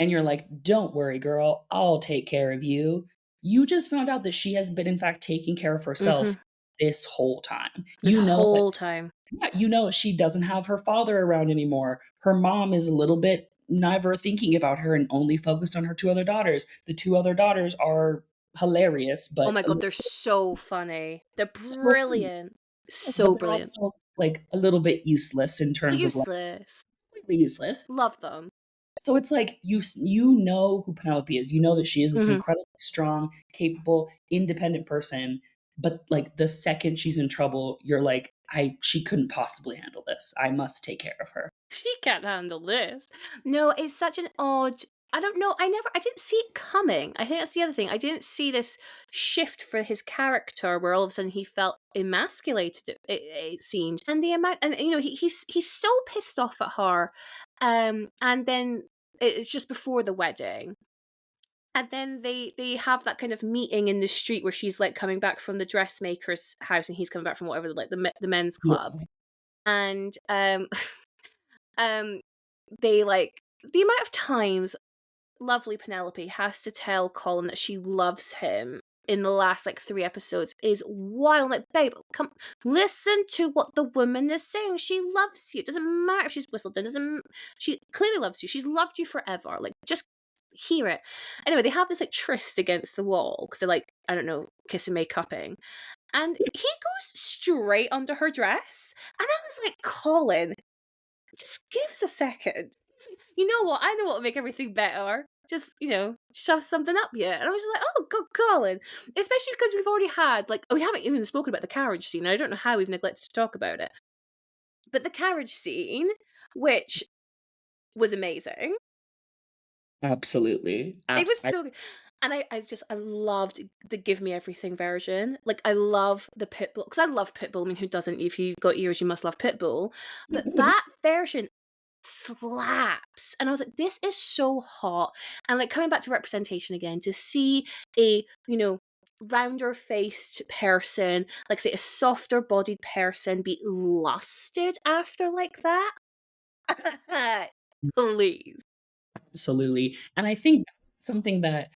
And you're like, don't worry, girl, I'll take care of you. You just found out that she has been, in fact, taking care of herself Mhm. this whole time. This You know that whole time. yeah, you know she doesn't have her father around anymore. Her mom is a little bit never thinking about her and only focused on her two other daughters. The two other daughters are hilarious, Oh but my a god, little they're so funny. They're so funny. brilliant. Yes, but So they're brilliant. also like a little bit useless in terms of like Useless. completely useless. Love them. So it's like you know who Penelope is. You know that she is this Mhm. incredibly strong, capable, independent person, but, like, the second she's in trouble, you're like, "I she couldn't possibly handle this. I must take care of her." She can't handle this. No, it's such an odd. I don't know. I didn't see it coming. I think that's the other thing. I didn't see this shift for his character where all of a sudden he felt emasculated. It seemed, and the amount, and he's so pissed off at her, and then it's just before the wedding. And then they have that kind of meeting in the street where she's like coming back from the dressmaker's house and he's coming back from whatever like the men's club. Yeah, And um they like the amount of times lovely Penelope has to tell Colin that she loves him in the last like 3 episodes is wild. Like, babe, come listen to what the woman is saying. She loves you. It doesn't matter if she's whistled in. Doesn't she clearly loves you? She's loved you forever. Like, just hear it. Anyway, they have this like tryst against the wall because they're like, I don't know, kissing, make upping. And he goes straight under her dress. And I was like, Colin, just give us a second. You know what? I know what will make everything better. Just, shove something up you. And I was just like, oh, God, Colin. Especially because we've already had, like, we haven't even spoken about the carriage scene. I don't know how we've neglected to talk about it. But the carriage scene, which was amazing. absolutely. It was I so good. And I loved the Give Me Everything version. Like, I love the Pitbull, because I love Pitbull. I mean, who doesn't? If you've got ears, you must love Pitbull. But that version slaps. And I was like, this is so hot. And like coming back to representation again, to see a, rounder faced person, like say a softer bodied person be lusted after like that. Please. absolutely, and I think something that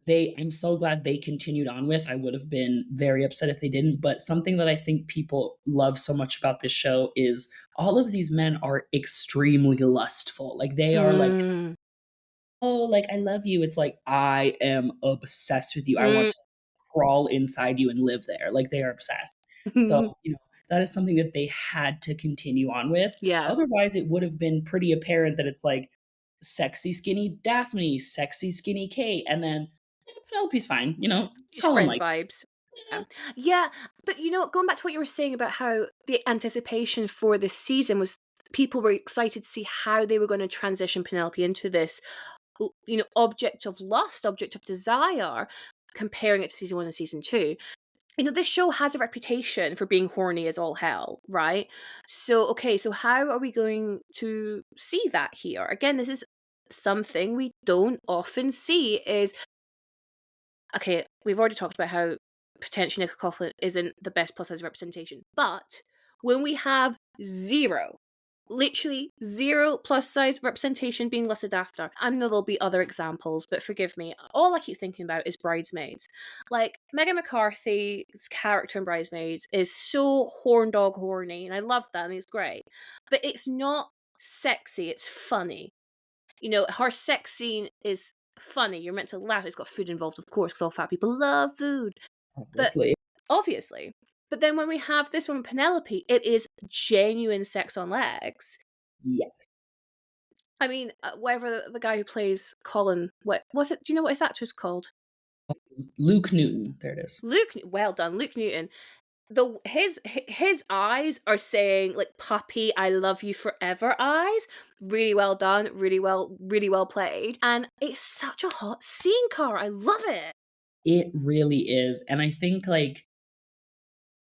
I'm so glad they continued on with. I would have been very upset if they didn't, but something that I think people love so much about this show is all of these men are extremely lustful. Like they are like, Mm. "Oh, like I love you." It's like, "I am obsessed with you. I want Mm. to crawl inside you and live there." Like they are obsessed. So, that is something that they had to continue on with. Yeah. Otherwise, it would have been pretty apparent that it's like sexy skinny Daphne, sexy skinny Kate, and then Penelope's fine, Just Colin friends likes vibes. Yeah, but going back to what you were saying about how the anticipation for this season was people were excited to see how they were going to transition Penelope into this, object of lust, object of desire, comparing it to season 1 and season 2. This show has a reputation for being horny as all hell, right? So, okay, so how are we going to see that here? Again, this is something we don't often see is okay, we've already talked about how potentially Nicola Coughlan isn't the best plus size representation, but when we have zero, literally zero plus size representation being listed after, I know there'll be other examples, but forgive me, all I keep thinking about is Bridesmaids. Like, Megan McCarthy's character in Bridesmaids is so horn dog horny, and I love that, I mean, it's great, but it's not sexy, it's funny. Her sex scene is funny. You're meant to laugh. It's got food involved, of course, because all fat people love food. But obviously. obviously. But then when we have this one, Penelope, it is genuine sex on legs. Yes. I mean, whatever the guy who plays Colin, what was it? Do you know what his actor's called? Luke Newton, there it is. Well done, Luke Newton. His eyes are saying like puppy I love you forever eyes. Really well done, really well played, and it's such a hot scene, Cara. I love it. It really is, and I think, like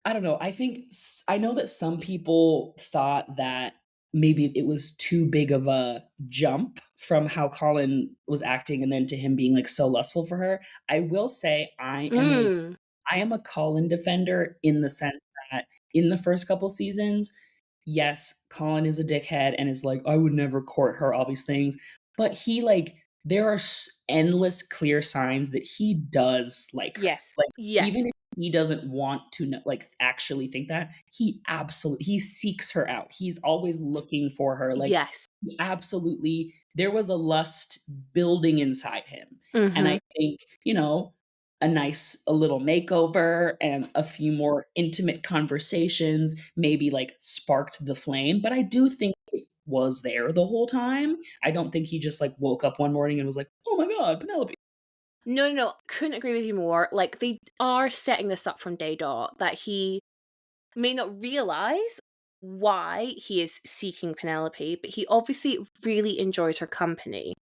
I don't know. I know that some people thought that maybe it was too big of a jump from how Colin was acting and then to him being like so lustful for her. I will say Mm. I am a Colin defender in the sense that in the first couple seasons, yes, Colin is a dickhead and is like, I would never court her, all these things. But he like, there are endless clear signs that he does like her. Yes. Like, Yes. even if he doesn't want to know, like actually think that, he seeks her out. He's always looking for her. Like, Yes. he absolutely, there was a lust building inside him. And Mhm. I think, a little makeover and a few more intimate conversations maybe like sparked the flame, but I do think it was there the whole time. I don't think he just like woke up one morning and was like, "Oh my god, Penelope." No, no, no. Couldn't agree with you more. Like they are setting this up from day dot that he may not realize why he is seeking Penelope, but he obviously really enjoys her company.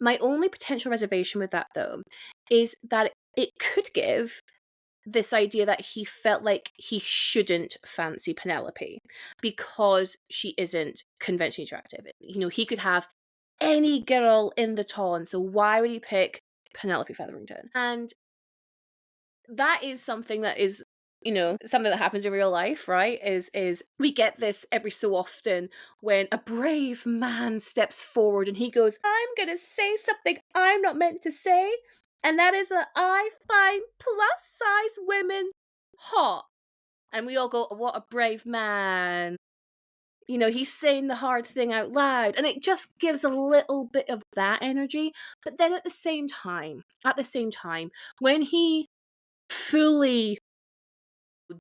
My only potential reservation with that, though, is that it could give this idea that he felt like he shouldn't fancy Penelope because she isn't conventionally attractive. He could have any girl in the ton, so why would he pick Penelope Featherington? And that is something that is something that happens in real life, right? Is we get this every so often when a brave man steps forward and he goes, I'm gonna say something I'm not meant to say, and that is that I find plus size women hot. And we all go, what a brave man. He's saying the hard thing out loud, and it just gives a little bit of that energy. But then at the same time, when he fully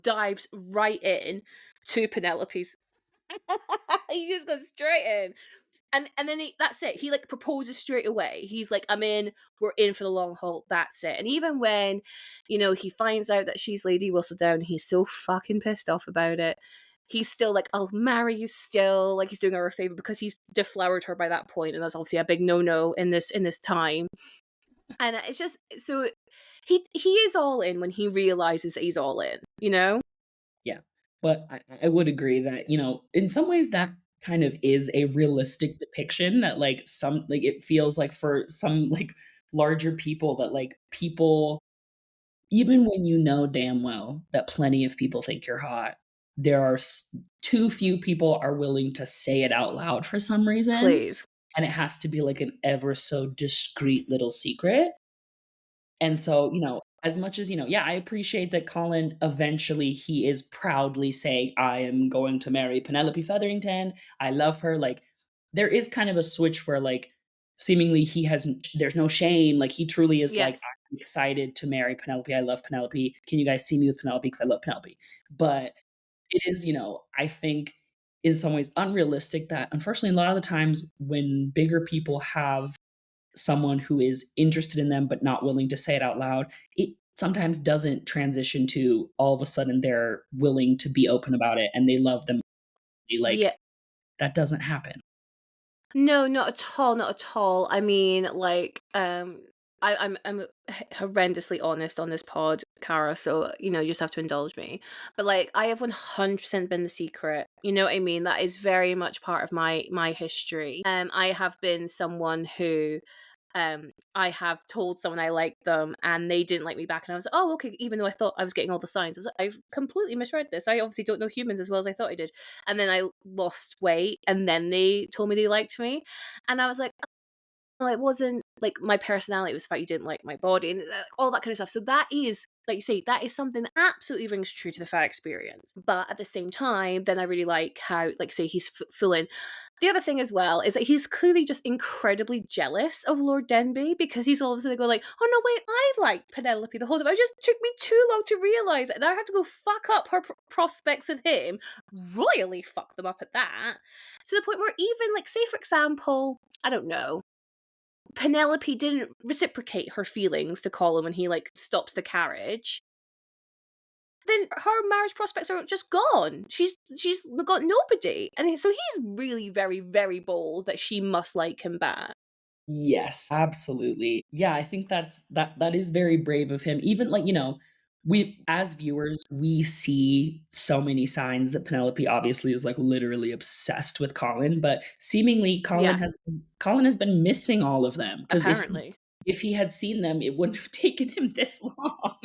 dives right in to Penelope's. He just goes straight in. And then that's it. He like proposes straight away. He's like, I'm in, we're in for the long haul, that's it. And even when, he finds out that she's Lady Whistledown, he's so fucking pissed off about it. He's still like, I'll marry you still. Like he's doing her a favor because he's deflowered her by that point, and that's obviously a big no-no in this time. And it's just so he is all in when he realizes that he's all in. Yeah. But I would agree that, in some ways that kind of is a realistic depiction that like some like it feels like for some like larger people that like people, even when you know damn well that plenty of people think you're hot, there are too few people are willing to say it out loud for some reason, Please. and it has to be like an ever so discreet little secret. And so, as much as, yeah, I appreciate that Colin eventually he is proudly saying, I am going to marry Penelope Featherington. I love her. Like, there is kind of a switch where, like, seemingly there's no shame. Like, he truly is like, Yes. I'm excited to marry Penelope. I love Penelope. Can you guys see me with Penelope? Because I love Penelope. But it is, I think in some ways unrealistic that unfortunately a lot of the times when bigger people have someone who is interested in them but not willing to say it out loud, it sometimes doesn't transition to all of a sudden they're willing to be open about it and they love them. Like, Yeah. that doesn't happen. No, not at all, not at all. I mean, like, I'm horrendously honest on this pod, Cara, so you just have to indulge me. But like, I have 100% been the secret. You know what I mean? That is very much part of my history. I have been someone who I have told someone I liked them and they didn't like me back, and I was like, oh, okay, even though I thought I was getting all the signs. I was like, I've completely misread this. I obviously don't know humans as well as I thought I did. And then I lost weight and then they told me they liked me. And I was like, oh, it wasn't like my personality, it was the fact you didn't like my body and all that kind of stuff. So that is, like you say, that is something that absolutely rings true to the fan experience. But at the same time, then I really like how, like, say, he's full in. The other thing as well is that he's clearly just incredibly jealous of Lord Denby because he's all of a sudden going like, oh no, wait, I liked Penelope the whole time. It just took me too long to realise it. And I have to go fuck up her prospects with him, royally fuck them up at that. To the point where even, like, say, for example, I don't know, Penelope didn't reciprocate her feelings to Colin when he, like, stops the carriage, then her marriage prospects are just gone. She's got nobody. And so he's really very, very bold that she must like him back. Yes, absolutely. Yeah, I think that is very brave of him. Even like, we as viewers, we see so many signs that Penelope obviously is, like, literally obsessed with Colin, but seemingly Yeah, Colin has been missing all of them, 'cause apparently. if he had seen them, it wouldn't have taken him this long.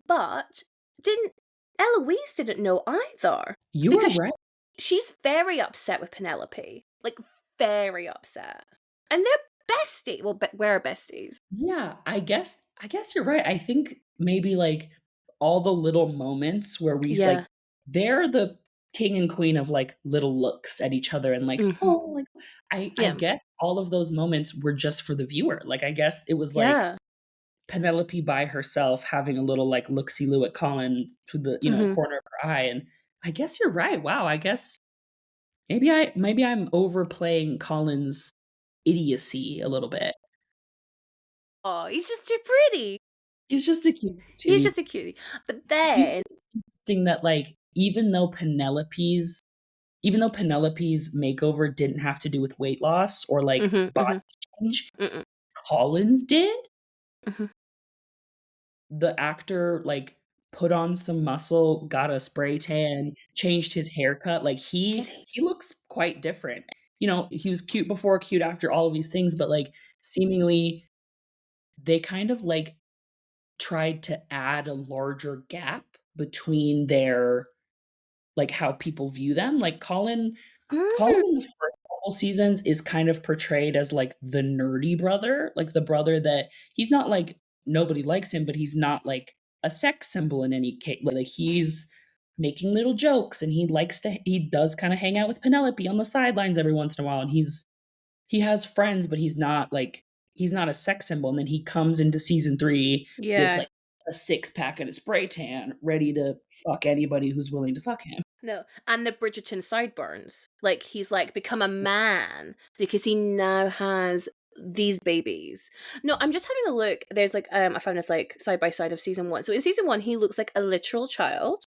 But didn't Eloise didn't know either You are because right. she's very upset with Penelope, like, very upset. And they're bestie well, we're besties. Yeah, I guess you're right. I think maybe, like, all the little moments where we like, Yeah. they're the king and queen of, like, little looks at each other and, like, Mhm. "Oh," like, I Yeah. get all of those moments were just for the viewer. Like, I guess it was, like, Yeah. Penelope by herself having a little, like, look-see-loo at Colin through the, Mhm. corner of her eye, and I guess you're right. Wow, I guess maybe I'm overplaying Colin's idiocy a little bit. Oh, he's just too pretty. He's just a cute He's cutie. just a cutie. But Do you then think it's interesting that, like, even though Penelope's makeover didn't have to do with weight loss or, like, Mhm, body mhm, change, mm-mm, Collins did? mhm. The actor, like, put on some muscle, got a spray tan, changed his haircut, like, Did he he? he looks quite different. He was cute before, cute after, all of these things, but, like, seemingly they kind of, like, tried to add a larger gap between their like, how people view them. Like, Colin Mm, in the first couple seasons is kind of portrayed as, like, the nerdy brother, like, the brother that he's not, like, nobody likes him, but he's not, like, a sex symbol in any case. Like, he's making little jokes, and he does kinda hang out with Penelope on the sidelines every once in a while, and he has friends, but he's not a sex symbol, and then he comes into season 3 with, yeah. like, a six-pack and a spray tan, ready to fuck anybody who's willing to fuck him. No, and the Bridgerton sideburns. Like, he's, like, become a man because he now has these babies. No, I'm just having a look. There's, like, I found this, like, side by side of season 1. So in season 1, he looks like a literal child.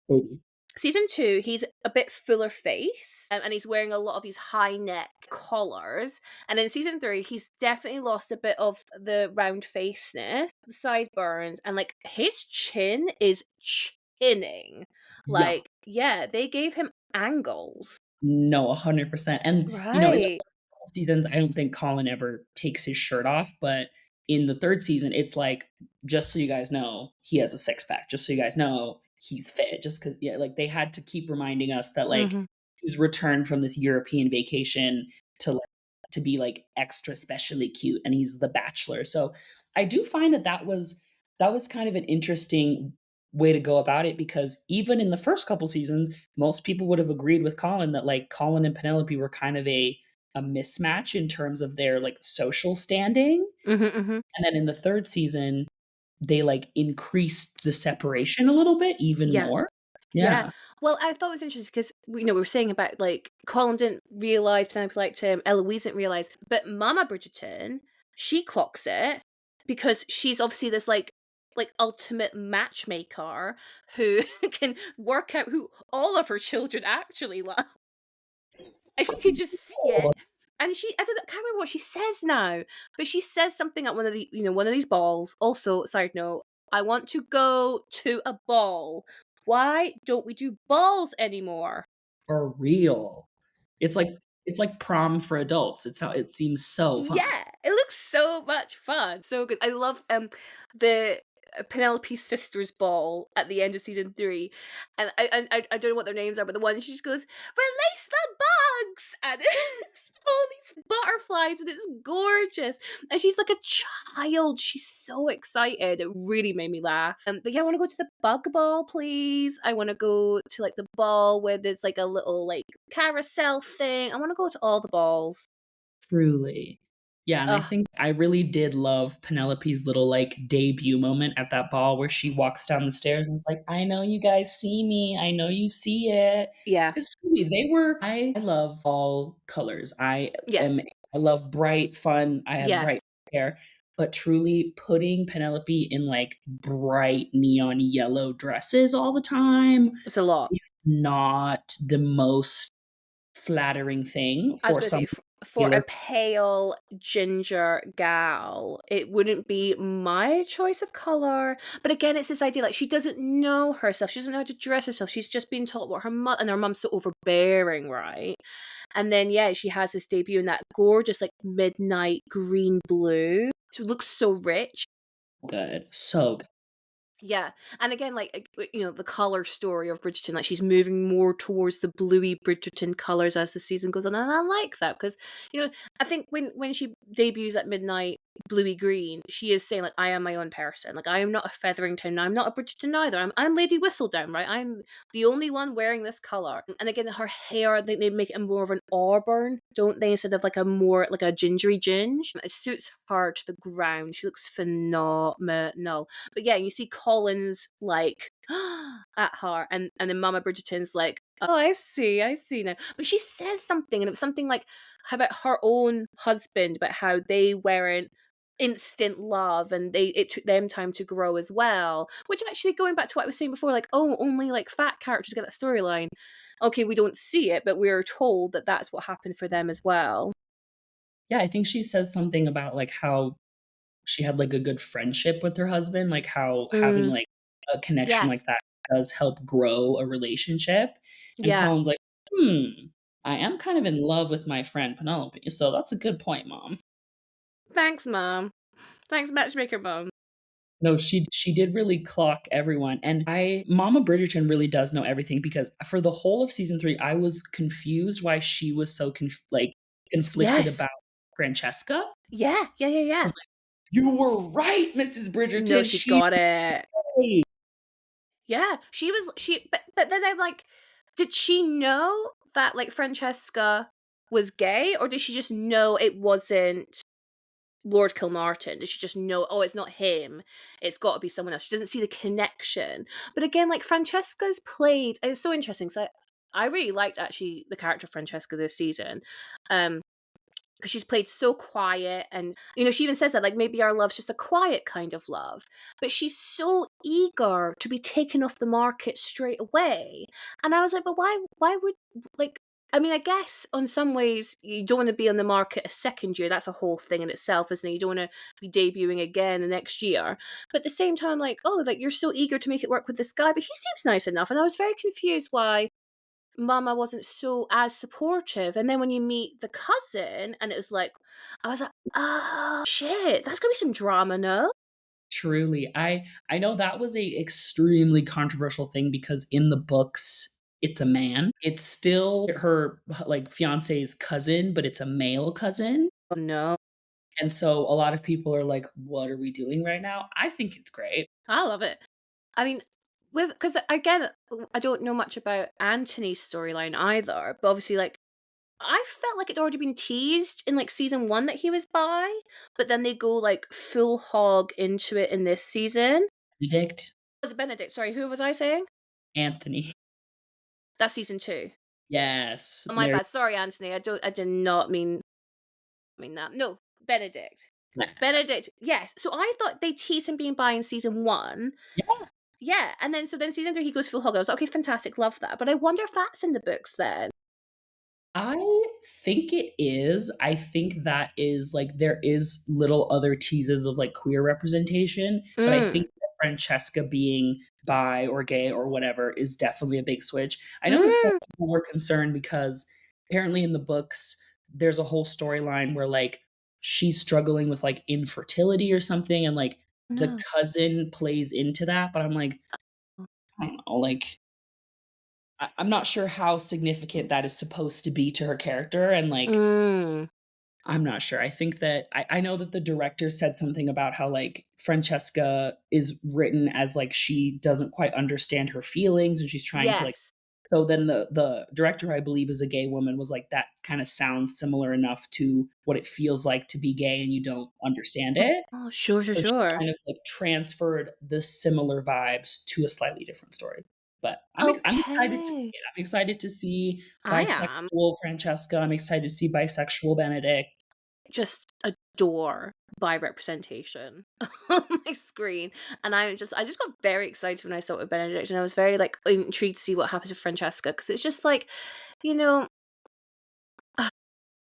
Baby. Season 2, he's a bit fuller face, and he's wearing a lot of these high neck collars. And in season 3, he's definitely lost a bit of the round faceness, the sideburns, and like his chin is chinning. Yeah. Like, yeah, they gave him angles. No, 100%, and, in the Right. first couple seasons, I don't think Colin ever takes his shirt off, but in the 3rd season, it's like, "Just so you guys know, he has a six-pack. Just so you guys know, he's fit." Just 'cause yeah, like, they had to keep reminding us that, like, Mhm. he's returned from this European vacation to, like to be, like, extra specially cute, and he's the bachelor, so I do find that that was kind of an interesting way to go about it because even in the first couple seasons, most people would have agreed with Colin that, like, Colin and Penelope were kind of a mismatch in terms of their, like, social standing, Mhm, mhm. and then in the 3rd season, they, like, increased the separation a little bit even Yeah. more. Yeah. Yeah. Well, I thought it was interesting because we were saying about like Colin didn't realize Penelope liked him, Eloise didn't realize, but Mama Bridgerton, she clocks it because she's obviously this like ultimate matchmaker who can work out who all of her children actually love. It's And she could fucking just see cool. it. And I can't remember what she says now, but she says something at one of these balls. Also, side note, I want to go to a ball. Why don't we do balls anymore? For real. It's like it's like prom for adults. It seems so fun. Yeah, it looks so much fun. So good. I love the Penelope's sister's ball at the end of season 3. And I don't know what their names are, but the one she just goes, "Release the bugs!" And it's all these butterflies and it's gorgeous. And she's like a child. She's so excited. It really made me laugh. But yeah, I want to go to the bug ball, please. I want to go to like the ball where there's like a little like carousel thing. I want to go to all the balls. Truly. Yeah, and I Oh, think I really did love Penelope's little, like, debut moment at that ball where she walks down the stairs and is like, "I know you guys see me. I know you see it." yeah. Because truly, I love all colors. Am Yes. I love bright, fun I have bright Yes. hair, but truly putting Penelope in, like, bright neon yellow dresses all the time It's a lot. is not the most flattering thing I was for gonna say some For a pale ginger gal, it wouldn't be my choice of color. But again, it's this idea like she doesn't know herself. She doesn't know how to dress herself. She's just been taught what her mom, and her mom's so overbearing, right? And then yeah, she has this debut in that gorgeous like midnight green blue. So it looks so rich. Good. So good. Yeah, and again, like the color story of Bridgerton, like she's moving more towards the bluey Bridgerton colors as the season goes on, and I like that because I think when she debuts at midnight bluey green, she is saying like I am my own person, like I am not a Featherington, I'm not a Bridgerton either. I'm Lady Whistledown, right? I'm the only one wearing this color, and again, her hair, I think they make it more of an auburn, don't they, instead of like a more like a gingery ginge. It suits her to the ground. She looks phenomenal. But yeah, you see Colin's like at her, and then Mama Bridgerton's like, oh, I see now. But she says something, and it was something like about her own husband, about how they weren't instant love, and it took them time to grow as well. Which actually, going back to what I was saying before, like, oh, only like fat characters get that storyline. Okay, we don't see it, but we're told that that's what happened for them as well. Yeah, I think she says something about, like, how she had, like, a good friendship with her husband, like, how having, Mm, like, a connection yes. like that does help grow a relationship, and Yeah. Colin's like, "Hmm, I am kind of in love with my friend Penelope, so that's a good point, mom." Thanks, mom. Thanks, matchmaker mom. No, she did really clock everyone, and I Mama Bridgerton really does know everything because for the whole of season 3, I was confused why she was so conflicted Yes. about Francesca. Yeah. Yeah. Yeah. I Yeah. was like, "You were right, Mrs. No, Bridgerton, she she's got it. right." Yeah, but then I'm like, did she know that like Francesca was gay, or did she just know it wasn't Lord Kilmartin? Did she just know, oh, it's not him, it's got to be someone else? She doesn't see the connection. But again, like Francesca's played, it's so interesting. So I really liked actually the character of Francesca this season. Because she's played so quiet, and she even says that like maybe our love's just a quiet kind of love, but she's so eager to be taken off the market straight away. And I was like, but why would, like, I mean, I guess on some ways you don't want to be on the market a second year. That's a whole thing in itself, isn't it? You don't want to be debuting again the next year. But at the same time, like, oh, like you're so eager to make it work with this guy, but he seems nice enough. And I was very confused why Mama wasn't so as supportive. And then when you meet the cousin, and it was like, I was like, oh shit, that's gonna be some drama, no? Truly. I know that was a extremely controversial thing because in the books, it's a man. It's still her, like, fiance's cousin, but it's a male cousin, Oh no. and so a lot of people are like, "What are we doing right now?" I think it's great. I love it. I mean, with because again, I don't know much about Anthony's storyline either, but obviously, like, I felt like it'd already been teased in like season one that he was bi, but then they go like full hog into it in this season. Benedict, Was it Benedict? Sorry, who was I saying? Anthony. That's season two. Yes, Oh, my Mary bad. Sorry, Anthony. I did not mean that. No, Benedict. Benedict, yes. So I thought they teased him being bi in season one. Yeah. Yeah, and then so then season three he goes full hog. I was like, okay, fantastic, love that. But I wonder if that's in the books then. I think it is. I think that is like there is little other teases of like queer representation, but I Mm. think that Francesca being bi or gay or whatever is definitely a big switch. I know that some Mm. people were concerned because apparently in the books there's a whole storyline where like she's struggling with like infertility or something and like the No. cousin plays into that, but I'm like, I don't know, like I'm not sure how significant that is supposed to be to her character, and, like, Mm. I'm not sure. I think that I know that the director said something about how, like, Francesca is written as, like, she doesn't quite understand her feelings, and she's trying to, like Yes. so then the director, who I believe is a gay woman, was like, "That kinda sounds similar enough to what it feels like to be gay and you don't understand it." Oh, sure, sure, So she sure. kind of, like, transferred the similar vibes to a slightly different story. But I'm excited to see Okay. it. I'm excited to see I am. bisexual Francesca. I'm excited to see bisexual Benedict. Just adore bi representation on my screen. And I just got very excited when I saw it with Benedict, and I was very like intrigued to see what happens with Francesca, because it's just like, you know,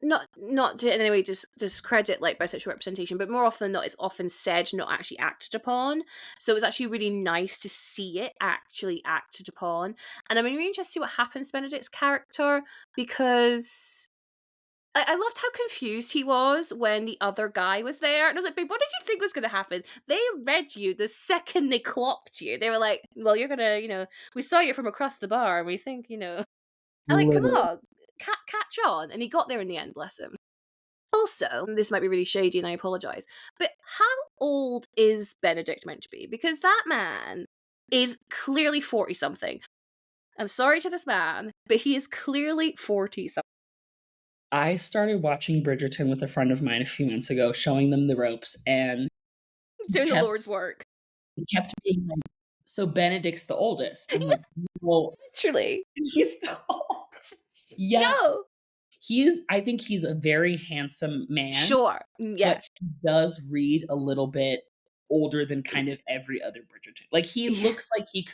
not to in any way just discredit like bisexual representation, but more often than not, it's often said, not actually acted upon. So it was actually really nice to see it actually acted upon. And I'm really interested to see what happens to Benedict's character, because I loved how confused he was when the other guy was there. And I was like, babe, what did you think was going to happen? They read you the second they clocked you. They were like, well, you're going to, we saw you from across the bar and we think, I'm like, come Literally. on, catch on. And he got there in the end, bless him. Also, this might be really shady and I apologise, but how old is Benedict meant to be? Because that man is clearly 40 something. I'm sorry to this man, but he is clearly 40 something. I started watching Bridgerton with a friend of mine a few months ago, showing them the ropes, and Doing the kept Lord's work. he kept being like, "So Benedict's the oldest." I'm like, "Well, Literally. he's the oldest." Yeah, No. I think he's a very handsome man, Sure. Yeah. but he does read a little bit older than kind of every other Bridgerton. Like, he Yeah. looks like he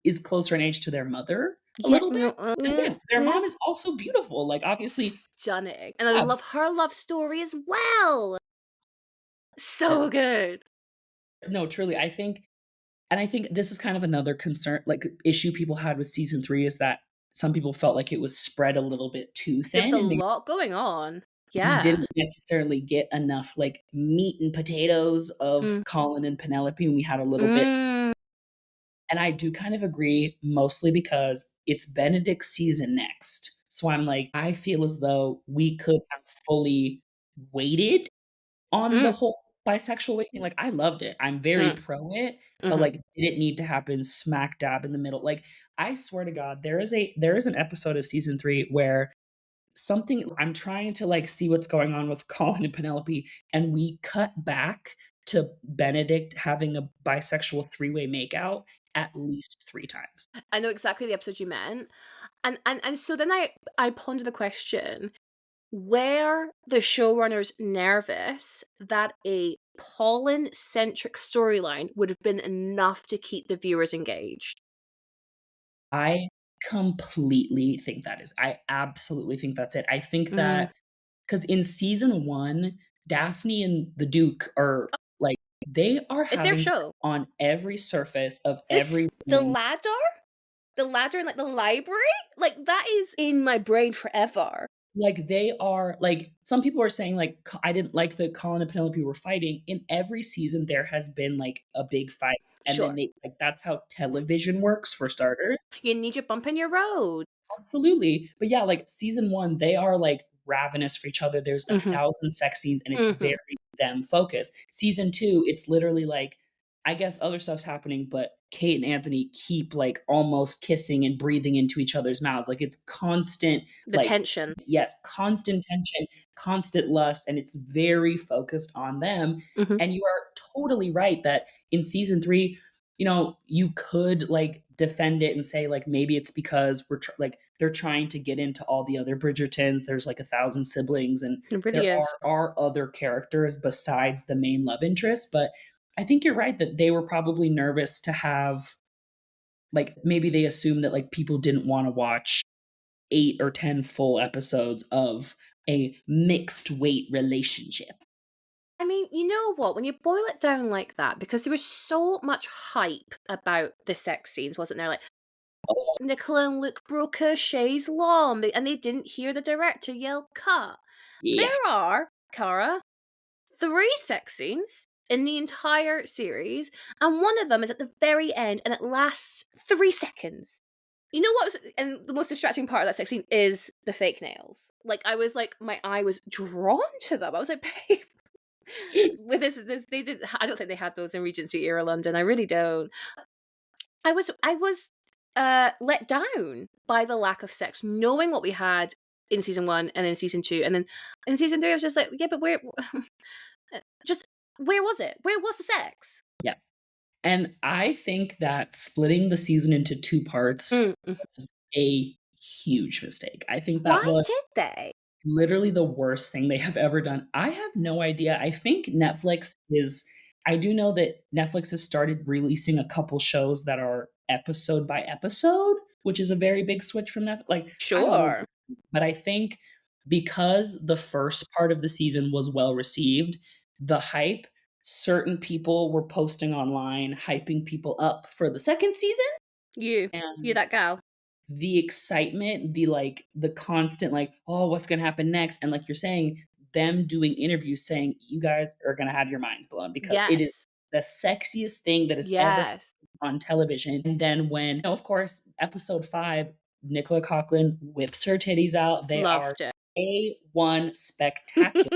is closer in age to their mother a Yeah. little bit. And again, their mom is also beautiful. Like, obviously, Stunning. And I yeah, love her love story as well. So good. no, truly, I think this is kind of another concern, like, issue people had with season 3 is that some people felt like it was spread a little bit too There was thin, a and lot going on. we Yeah. didn't necessarily get enough, like, meat and potatoes of Mm. Colin and Penelope, and we had a little bit. Mm. And I do kind of agree, mostly because it's Benedict's season next. So I'm like, I feel as though we could have fully waited on the Mm. whole bisexual awakening. Like, I loved it. I'm very Mm. pro it, but, Mhm. like, did it need to happen smack dab in the middle? Like, I swear to God, there is an episode of season 3 where something I'm trying to, like, see what's going on with Colin and Penelope, and we cut back to Benedict having a bisexual three-way makeout at least 3 times. I know exactly the episode you meant. And so then I ponder the question, were the showrunners nervous that a Pollin-centric storyline would have been enough to keep the viewers engaged? I completely think that is I absolutely think that's it. I think Mm. that because in season 1, Daphne and the Duke are, like, they are It's their having sex show. on every surface of This every the room. ladder? The ladder in, like, the library? Like, that is in my brain forever. Like, they are like, some people are saying, like, I didn't like that Colin and Penelope were fighting. In every season, there has been, like, a big fight, and then Sure. they like, that's how television works, for starters. You need your bump in your road. Absolutely. But yeah, like, season 1, they are, like, ravenous for each other. There's Mhm. 1,000 sex scenes, and it's very Mhm. them focused. Season 2, it's literally like, I guess other stuff's happening, but Kate and Anthony keep, like, almost kissing and breathing into each other's mouths. Like, it's constant, The like, tension. yes, constant tension, constant lust, and it's very focused on them. Mhm. And you are totally right that in season 3, you could, like, defend it and say, like, maybe it's because like, they're trying to get into all the other Bridgertons. There's, like, 1,000 siblings, and It there really is. are other characters besides the main love interest, but I think you're right that they were probably nervous to have, like, maybe they assumed that, like, people didn't wanna watch 8 or 10 full episodes of a mixed weight relationship. I mean, you know what? When you boil it down like that, because there was so much hype about the sex scenes, wasn't there? Like, Oh, Nicola and Luke broke a chaise law, and they didn't hear the director yell cut. yeah. There are, Cara, 3 sex scenes in the entire series, and one of them is at the very end, and it lasts 3 seconds. You know what was, and the most distracting part of that sex scene is the fake nails. Like, I was like, my eye was drawn to them. I was like, babe, with this they did. I don't think they had those in Regency era London. I really don't. I was let down by the lack of sex, knowing what we had in season 1 and then season 2, and then in season 3 I was just like, yeah, but where just where was it? Where was the sex? Yeah. And I think that splitting the season into 2 parts Mm. was a huge mistake. I think that Why was did they? literally the worst thing they have ever done. I have no idea. I do know that Netflix has started releasing a couple shows that are episode by episode, which is a very big switch from Netflix. Like, I don't know, Sure. but I think because the first part of the season was well received, the hype, certain people were posting online, hyping people up for the second season, You and that gal. the excitement, the constant, like, "Oh, what's gonna happen next?" And like you're saying, them doing interviews saying, "You guys are gonna have your minds blown because it is Yes. the sexiest thing that has ever Yes. on television." And then when, of course, episode 5, Nicola Coughlan whips her titties out. They are Loved it. A1 spectacular.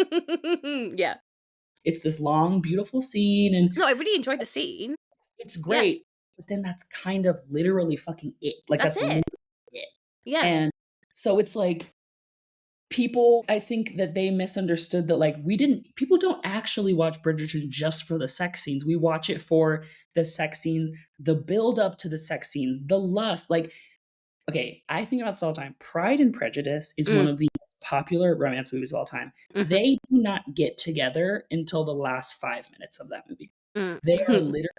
Yeah. It's this long, beautiful scene, and No, I really enjoyed the scene. it's Yeah, great, but then that's kind of literally fucking it. Like, that's that's literally it. it. Yeah. And so it's like people, I think that they misunderstood that, like, we didn't people don't actually watch Bridgerton just for the sex scenes. We watch it for the sex scenes, the build up to the sex scenes, the lust. Like, okay, I think about this all the time. Pride and Prejudice is one Mm, of the most popular romance movies of all time. mhm, They do not get together until the last 5 minutes of that movie. mm, They are mhm, literally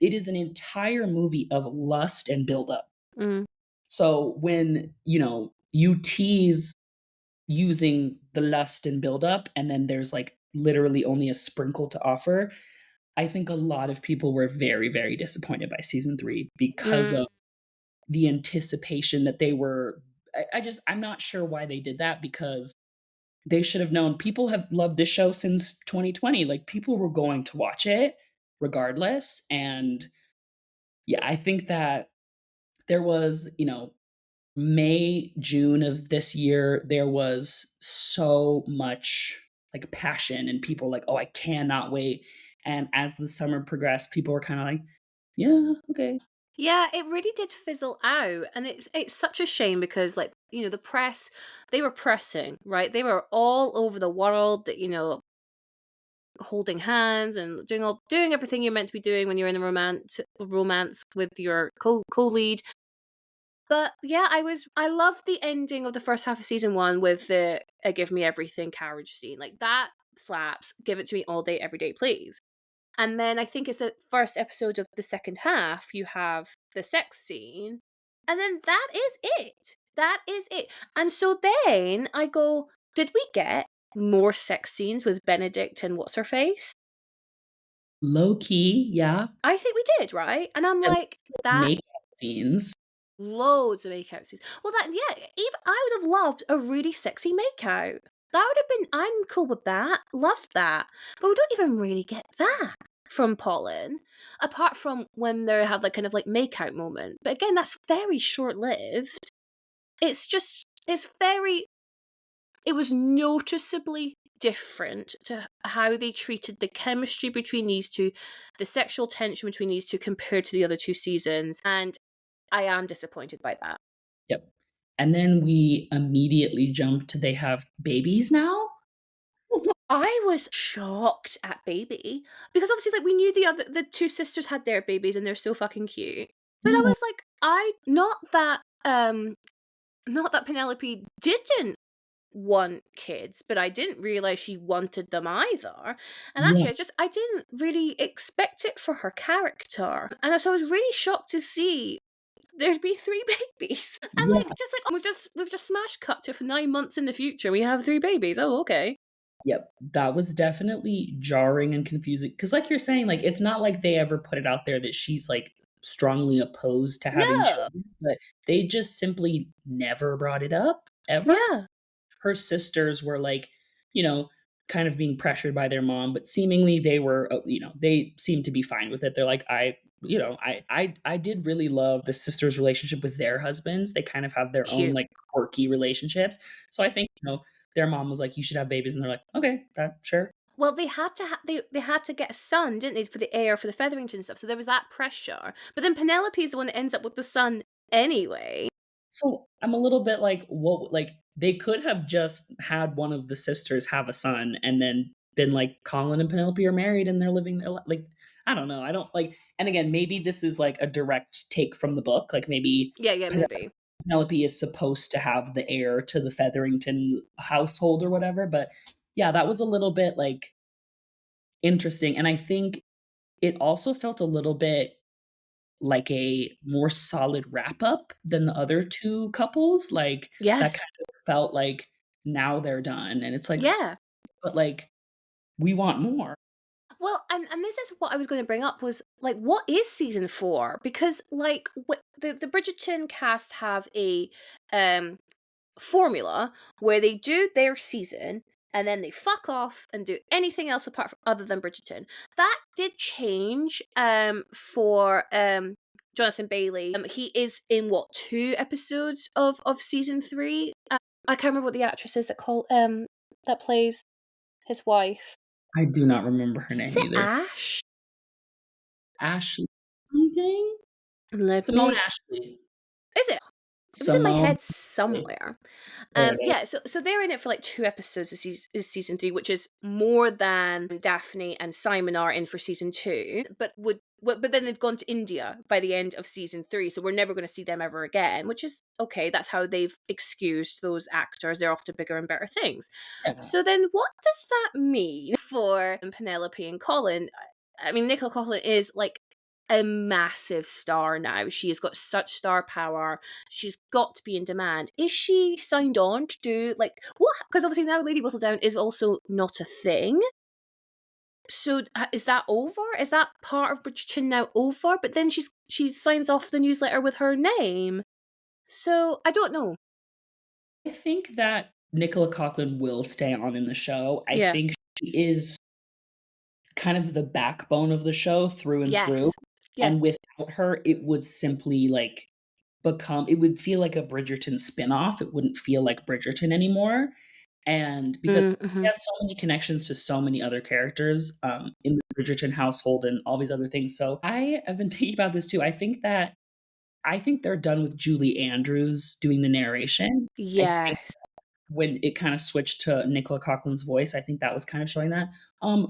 it is an entire movie of lust and build up. mm. So when, you tease using the lust and build up, and then there's, like, literally only a sprinkle to offer, I think a lot of people were very, very disappointed by season 3 because Mm. of the anticipation that they were I'm not sure why they did that because they should have known people have loved this show since 2020, like, people were going to watch it regardless, and, yeah, I think that there was, May, June of this year, there was so much, like, passion and people like, "Oh, I cannot wait." And as the summer progressed, people were kinda like, "Yeah, okay." Yeah, it really did fizzle out, and it's such a shame because, like, the press, they were pressing, right? They were all over the world, holding hands and doing everything you're meant to be doing when you're in a romance with your co-lead. But yeah, I loved the ending of the first half of season 1 with the "give me everything" carriage scene. Like, that slaps. Give it to me all day, every day, please. And then I think it's the first episode of the second half, you have the sex scene, and then that is it. That is it. And so then I go, did we get more sex scenes with Benedict and what's her face? Low key, yeah, I think we did, right? And I'm at like, least that makeup scenes. loads of makeout scenes. Well, that, yeah, even I would have loved a really sexy makeout. That would have been, I'm cool with that. Loved that. But we don't even really get that from Pollin, apart from when they have like kind of like makeout moment. But again, that's very short lived. It's just, it was noticeably different to how they treated the chemistry between these two, the sexual tension between these two compared to the other two seasons. And I am disappointed by that. Yep. And then we immediately jump to they have babies now? I was shocked at baby because obviously, like, we knew the two sisters had their babies and they're so fucking cute. But I Yeah, was like, I not that Penelope didn't want kids, but I didn't realize she wanted them either. And yeah, actually, I didn't really expect it for her character, and so I was really shocked to see there'd be three babies. And yeah. like, just like, oh, we've just smash cut to for 9 months in the future. We have three babies. Oh, okay. Yep, that was definitely jarring and confusing. Because, like you're saying, like, it's not like they ever put it out there that she's, like, strongly opposed to having No. children, but they just simply never brought it up, ever. Yeah. Her sisters were, like, you know, kind of being pressured by their mom, but seemingly they were, they seemed to be fine with it. They're like, I did really love the sisters' relationship with their husbands. They kind of have their own, Cute. like, quirky relationships. So I think, their mom was like, "You should have babies," and they're like, "Okay, that sure." Well, they had to they had to get a son, didn't they, for the heir for the Featherington stuff. So there was that pressure. But then Penelope's the one that ends up with the son anyway. So I'm a little bit like, what? Like, they could have just had one of the sisters have a son and then been like, Colin and Penelope are married and they're living their like, I don't know. I don't like, and again, maybe this is like a direct take from the book. Like, maybe Yeah, yeah, Pen- maybe. Penelope is supposed to have the heir to the Featherington household or whatever. But yeah, that was a little bit like interesting. And I think it also felt a little bit like a more solid wrap up than the other 2 couples, like, that Yes. kind of felt like now they're done, and it's like, Yeah. but, like, we want more. Well, and this is what I was going to bring up was like, what is season 4? Because like the Bridgerton cast have a um formula where they do their season and then they fuck off and do anything else apart from other than Bridgerton. That did change for Jonathan Bailey. He is in what, 2 episodes of season 3. I can't remember what the actress is that plays his wife. I do not remember her Is name it either. Ash? Ashley something? Let Simone me. Ashley. Is it? It was in my Simone head somewhere. There it is. Yeah, so they're in it for like 2 episodes of season 3, which is more than Daphne and Simon are in for season 2. But then they've gone to India by the end of season 3, so we're never going to see them ever again. Which is okay. That's how they've excused those actors. They're off to bigger and better things. Yeah. So then, what does that mean for Penelope and Colin? I mean, Nicola Coughlan is like a massive star now. She has got such star power. She's got to be in demand. Is she signed on to do like what? Because obviously now Lady Whistledown is also not a thing. So is that over? Is that part of Bridgerton now over? But then she signs off the newsletter with her name. So I don't know. I think that Nicola Coughlan will stay on in the show. I Yeah. think she is kind of the backbone of the show through and through, Yes. Yeah. and without her, it would simply, like, it would feel like a Bridgerton spinoff. It wouldn't feel like Bridgerton anymore, and because Mm-hmm. we have so many connections to so many other characters, in the Bridgerton household and all these other things, so I have been thinking about this too. I think they're done with Julie Andrews doing the narration. I think Yes. when it kinda switched to Nicola Coughlan's voice, I think that was kind of showing that.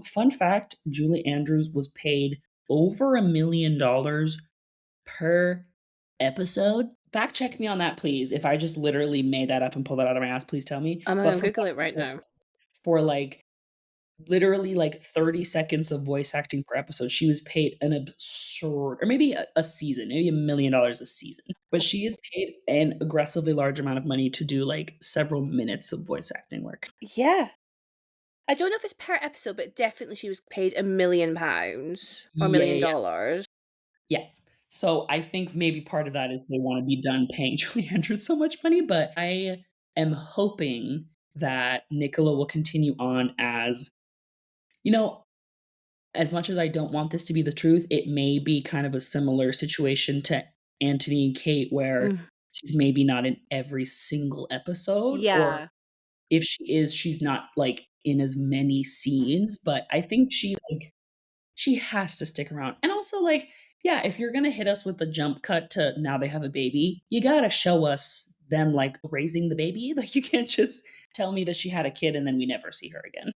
Fun fact, Julie Andrews was paid over $1,000,000 per episode. Fact check me on that, please. If I just literally made that up and pulled that out of my ass, please tell me. I'm But gonna Google it right for now. like, literally, like, 30 seconds of voice acting per episode, she was paid an absurd, or maybe a season, maybe $1,000,000 a season. But she is paid an aggressively large amount of money to do, like, several minutes of voice acting work. Yeah. I don't know if it's per episode, but definitely she was paid £1 million or Yeah, million yeah, yeah. dollars. Yeah. So I think maybe part of that is they wanna be done paying Julie Andrews so much money, but I am hoping that Nicola will continue on as, you know, as much as I don't want this to be the truth, it may be kind of a similar situation to Anthony and Kate, where Mm. she's maybe not in every single episode, or Yeah. if she is, she's not, like, in as many scenes, but I think she has to stick around. And also, like, yeah, if you're gonna hit us with the jump cut to now they have a baby, you gotta show us them, like, raising the baby. Like, you can't just tell me that she had a kid and then we never see her again.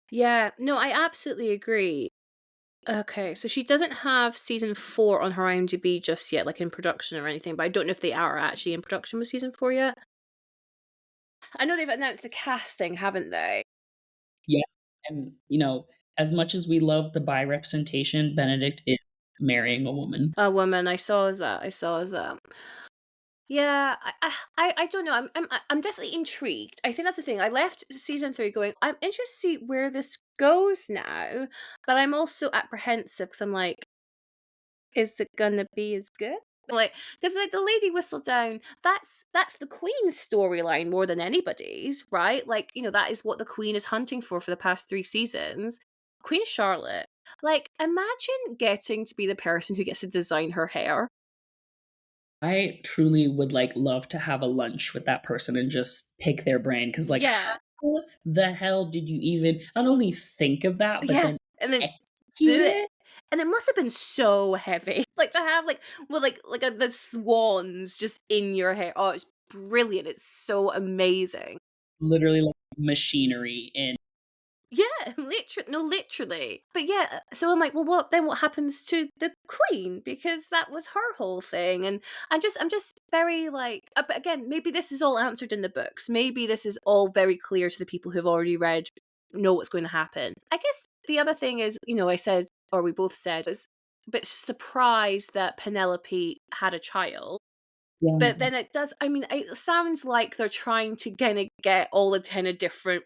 Yeah. No, I absolutely agree. Okay, so she doesn't have season 4 on her IMDb just yet, like in production or anything, but I don't know if they are actually in production with season 4 yet. I know they've announced the casting, haven't they? Yeah, and, as much as we love the bi representation, Benedict is marrying a woman. A woman. I saw that. I saw that. Yeah, I don't know. I'm definitely intrigued. I think that's the thing. I left season 3 going, I'm interested to see where this goes now, but I'm also apprehensive because I'm like, is it gonna be as good? Like, because like the Lady Whistledown, that's the Queen's storyline more than anybody's, right? Like, that is what the Queen is hunting for the past 3 seasons. Queen Charlotte. Like, imagine getting to be the person who gets to design her hair. I truly would, like, love to have a lunch with that person and just pick their brain, because, like, how Yeah, the hell did you even not only think of that, but yeah, then and then execute do it. it? And it must have been so heavy. Like to have the swans just in your hair. Oh, it's brilliant. It's so amazing. Literally, like, machinery and Yeah, literally. No, literally. But yeah, so I'm like, well, what happens to the queen? Because that was her whole thing, and I'm just very like. But again, maybe this is all answered in the books. Maybe this is all very clear to the people who've already read, know what's going to happen. I guess the other thing is, I said, or we both said, is a bit surprised that Penelope had a child. But Yeah. then it does, I mean, it sounds like they're trying to kind of get all the kind of different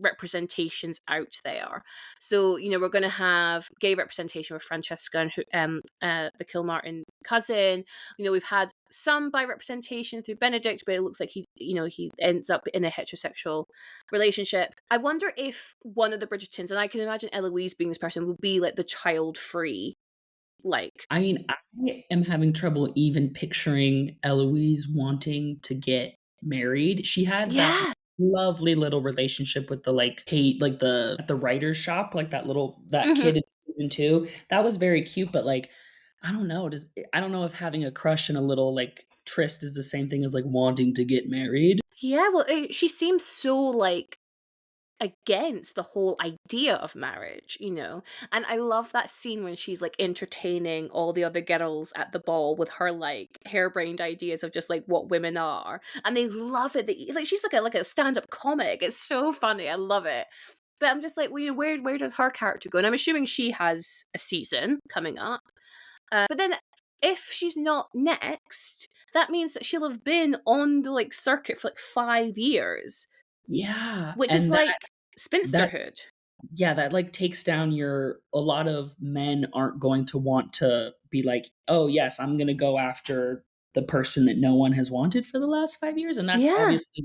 representations out there. So, we're going to have gay representation with Francesca and the Kilmartin cousin. We've had some bi representation through Benedict, but it looks like he ends up in a heterosexual relationship. I wonder if one of the Bridgertons, and I can imagine Eloise being this person, will be like the child free, like. I mean, I am having trouble even picturing Eloise wanting to get married. She had that Yeah. lovely little relationship with the like the at the writer's shop, like that Hmm. kid in season 2. That was very cute, but like I don't know, I don't know if having a crush and a little like tryst is the same thing as like wanting to get married. Yeah, well, she seems so like against the whole idea of marriage. And I love that scene when she's like entertaining all the other girls at the ball with her like harebrained ideas of just like what women are, and they love it. Like she's like a stand-up comic. It's so funny. I love it. But I'm just like, well, where does her character go? And I'm assuming she has a season coming up. But then if she's not next, that means that she'll have been on the like circuit for like 5 years, Yeah, which is and like that spinsterhood. yeah, that like takes down a lot of men aren't going to want to be like, "Oh, yes, I'm going to go after the person that no one has wanted for the last 5 years." And that's Yeah. obviously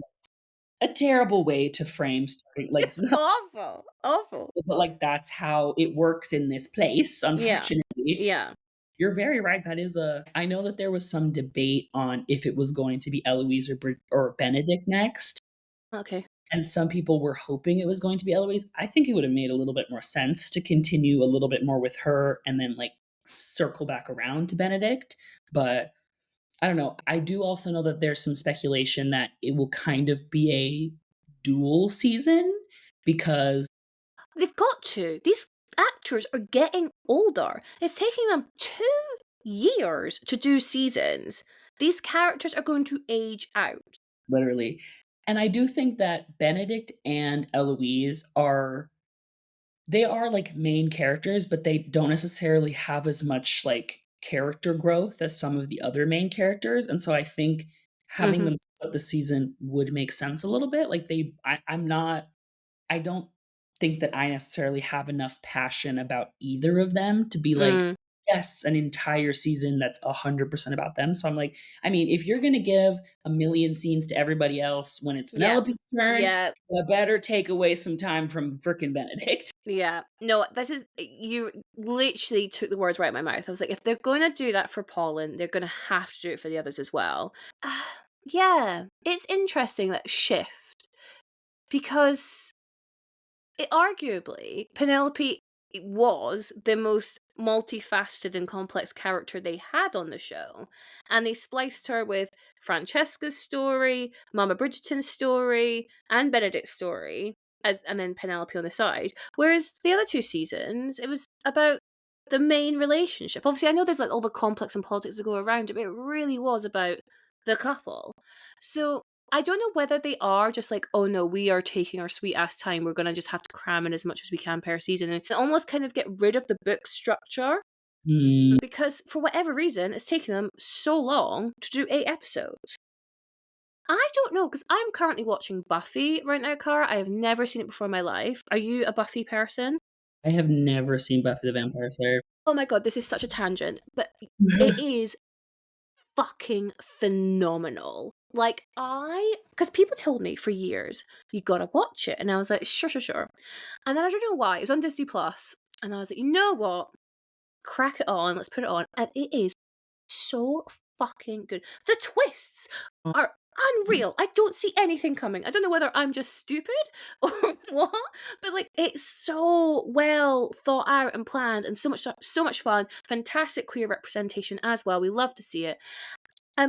a terrible way to frame story like It's awful. Awful. but like that's how it works in this place, Yeah. unfortunately. Yeah. You're very right. That is a I know that there was some debate on if it was going to be Eloise or Benedict next. Okay. And some people were hoping it was going to be Eloise. I think it would have made a little bit more sense to continue a little bit more with her and then like circle back around to Benedict. But I don't know. I do also know that there's some speculation that it will kind of be a dual season because They've got to. These actors are getting older. It's taking them 2 years to do seasons. These characters are going to age out. literally. And I do think that Benedict and Eloise they are like main characters, but they don't necessarily have as much like character growth as some of the other main characters. And so I think having Hmm. them split the season would make sense a little bit. Like I'm not I don't think that I necessarily have enough passion about either of them to be like, Mm. yes, an entire season that's 100% about them. So I'm like, I mean, if you're gonna give a million scenes to everybody else when it's Yeah. Penelope's turn, Yeah. you better take away some time from frickin' Benedict. Yeah. No, you literally took the words right out of my mouth. I was like, if they're going to do that for Pollin, they're going to have to do it for the others as well. Yeah. It's interesting, that shift, because arguably, Penelope was the most multifaceted and complex character they had on the show. And they spliced her with Francesca's story, Mama Bridgerton's story, and Benedict's story, and then Penelope on the side. Whereas the other 2 seasons, it was about the main relationship. Obviously, I know there's like all the complex and politics that go around it, but it really was about the couple. So I don't know whether they are just like, oh no, we are taking our sweet ass time. We're going to just have to cram in as much as we can per season and almost kind of get rid of the book structure, Hmm. because for whatever reason, it's taken them so long to do 8 episodes. I don't know, because I'm currently watching Buffy right now, Cara. I have never seen it before in my life. Are you a Buffy person? I have never seen Buffy the Vampire Slayer. Oh my god, this is such a tangent, but it is fucking phenomenal. Like, because people told me for years, you gotta watch it. And I was like, sure, sure, sure. And then I don't know why, it was on Disney Plus. And I was like, you know what? Crack it on, let's put it on. And it is so fucking good. The twists are unreal. I don't see anything coming. I don't know whether I'm just stupid or what, but like it's so well thought out and planned, and so much fun. Fantastic queer representation as well. We love to see it.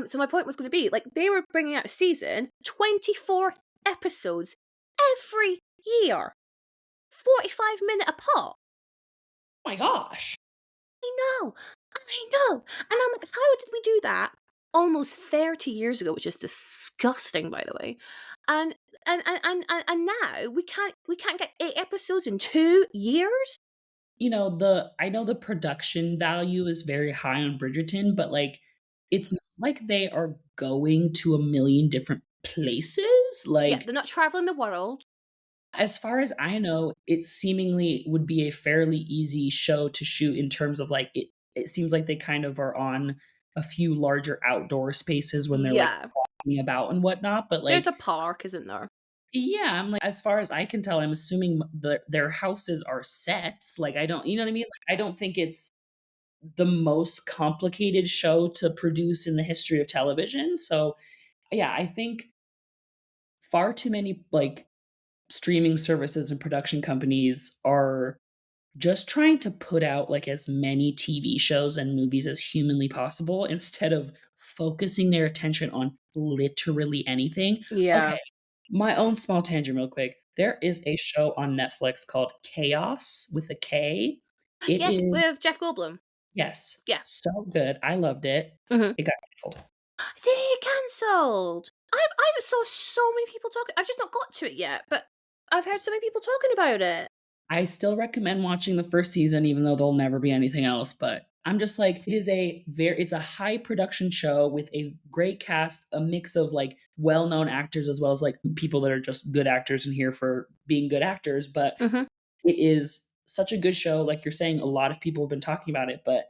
So my point was going to be, like, they were bringing out a season, 24 episodes every year, 45-minute apart. Oh my gosh. I know. And I'm like, how did we do that almost 30 years ago, which is disgusting, by the way. And now we can't get 8 episodes in 2 years. I know the production value is very high on Bridgerton, but like it's not like they are going to a million different places, Yeah, like, they're not traveling the world. as far as I know, it seemingly would be a fairly easy show to shoot in terms of, like, it seems like they kind of are on a few larger outdoor spaces when they're, like, Yeah. walking about and whatnot, but, There's like, a park, isn't there? yeah, I'm like, as far as I can tell, I'm assuming their houses are sets, like, I don't, you know what I mean? Like, I don't think it's the most complicated show to produce in the history of television, so, yeah, I think far too many, like, streaming services and production companies are just trying to put out, like, as many TV shows and movies as humanly possible instead of focusing their attention on literally anything. Yeah. Okay, my own small tangent real quick. There is a show on Netflix called Chaos with a K. It Yes, is with Jeff Goldblum. yes, Yeah. so good. I loved it. Mhm. It got canceled. They cancelled. I saw so many people talking. I've just not got to it yet, but I've heard so many people talking about it. I still recommend watching the first season even though there'll never be anything else, but I'm just like, it's a high production show with a great cast, a mix of, like, well-known actors as well as, like, people that are just good actors and here for being good actors, but Mhm. it is such a good show, like you're saying, a lot of people have been talking about it, but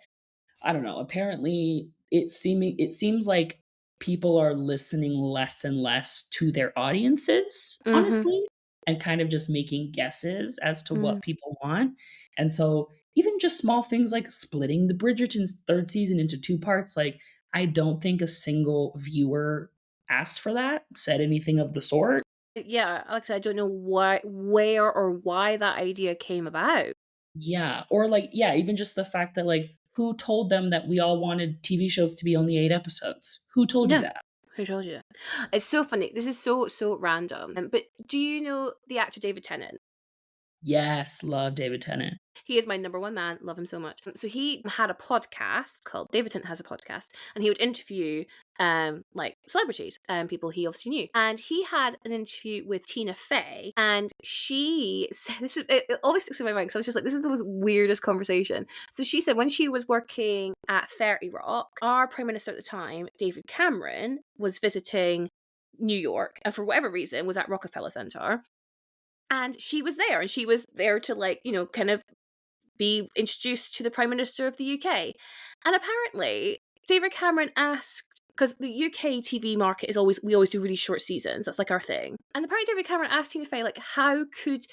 I don't know, apparently it seems like people are listening less and less to their audiences, Mhm. honestly, and kind of just making guesses as to Mm. what people want, and so even just small things like splitting the Bridgerton's 3rd season into 2 parts, like, I don't think a single viewer asked for that, said anything of the sort. Yeah, like I said, I don't know where or why that idea came about. Yeah, or, like, yeah, even just the fact that, like, who told them that we all wanted TV shows to be only 8 episodes? Who told you Yeah. that? Who told you that? It's so funny. This is so random. But do you know the actor David Tennant? Yes, love David Tennant. He is my number one man. Love him so much. So he had a podcast called David Tennant Has a Podcast, and he would interview like celebrities and people he obviously knew. And he had an interview with Tina Fey, and she said this is it always sticks in my mind because I was just like, this is the most weirdest conversation. So she said when she was working at 30 Rock, our Prime Minister at the time, David Cameron, was visiting New York and for whatever reason was at Rockefeller Center. And she was there, and she was there to, like, kind of be introduced to the Prime Minister of the UK. And apparently, David Cameron asked, because the UK TV market is we always do really short seasons. That's like our thing. And apparently, David Cameron asked Tina Fey, like, how could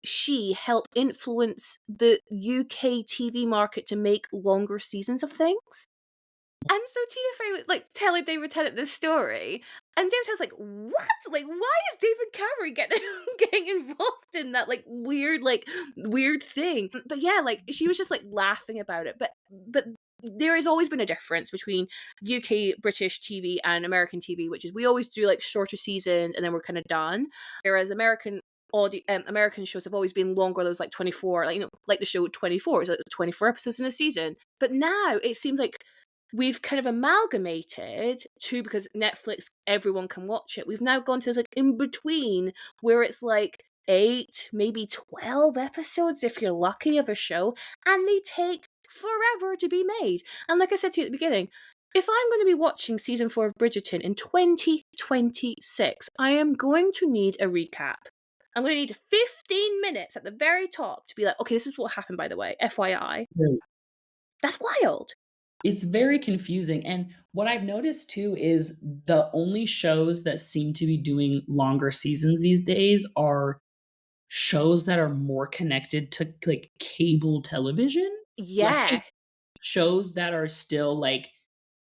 she help influence the UK TV market to make longer seasons of things? And so Tina Fey was like telling David Tennant this story, and David Tennant's like, "What? Like, why is David Cameron getting getting involved in that weird thing?" But yeah, like she was just like laughing about it. But there has always been a difference between UK British TV and American TV, which is we always do like shorter seasons and then we're kind of done, whereas American shows have always been longer. Those like 24, like the show 24, so it's 24 episodes in a season. But now it seems like we've kind of amalgamated to, because Netflix, everyone can watch it. We've now gone to this like in between where it's like 8, maybe 12 episodes if you're lucky of a show, and they take forever to be made. And like I said to you at the beginning, if I'm going to be watching season 4 of Bridgerton in 2026, I am going to need a recap. I'm going to need 15 minutes at the very top to be like, okay, this is what happened, by the way, FYI. Right. That's wild. It's very confusing, and what I've noticed too is the only shows that seem to be doing longer seasons these days are shows that are more connected to, like, cable television. Like, Yeah. shows that are still, like,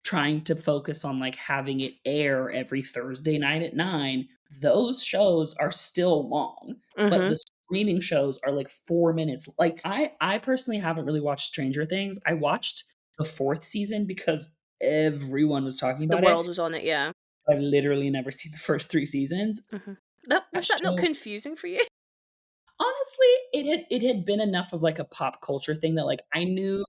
trying to focus on, like, having it air every Thursday night at 9, those shows are still long, but Mhm. the streaming shows are, like, 4 minutes. Like, I personally haven't really watched Stranger Things. I watched the 4th season because everyone was talking The about it. world was on it, yeah. I've literally never seen the first 3 seasons. Mhm. That That was that not show confusing for you? honestly, it had been enough of, like, a pop culture thing that, I knew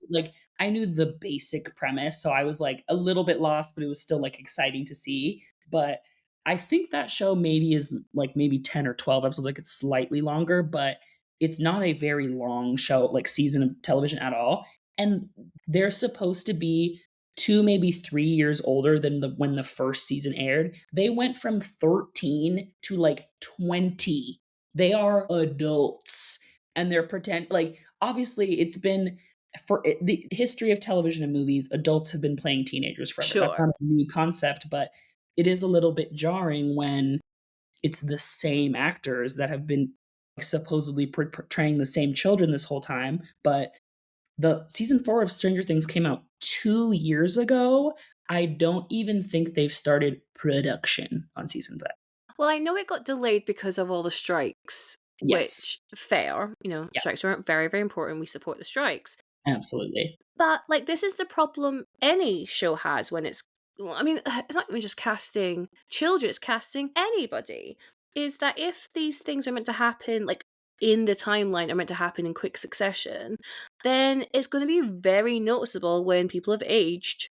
the basic premise, so I was, like, a little bit lost, but it was still, like, exciting to see, but I think that show maybe is, like, maybe 10 or 12 episodes, like, it's slightly longer, but it's not a very long show, like, season of television at all, and they're supposed to be 2, maybe 3 years older than when the first season aired. They went from 13 to, like, 20. They are adults, and they're obviously, it's been the history of television and movies, adults have been playing teenagers forever. That's Sure. not a new concept, but it is a little bit jarring when it's the same actors that have been supposedly portraying the same children this whole time, but the season 4 of Stranger Things came out 2 years ago. I don't even think they've started production on season 5. Well, I know it got delayed because of all the strikes, Yes. which fair, Yeah, strikes are very, very important. We support the strikes. absolutely. But like this is the problem any show has when it's well, I mean, it's not even just casting children, it's casting anybody. Is that if these things are meant to happen like in the timeline are meant to happen in quick succession, then it's going to be very noticeable when people have aged,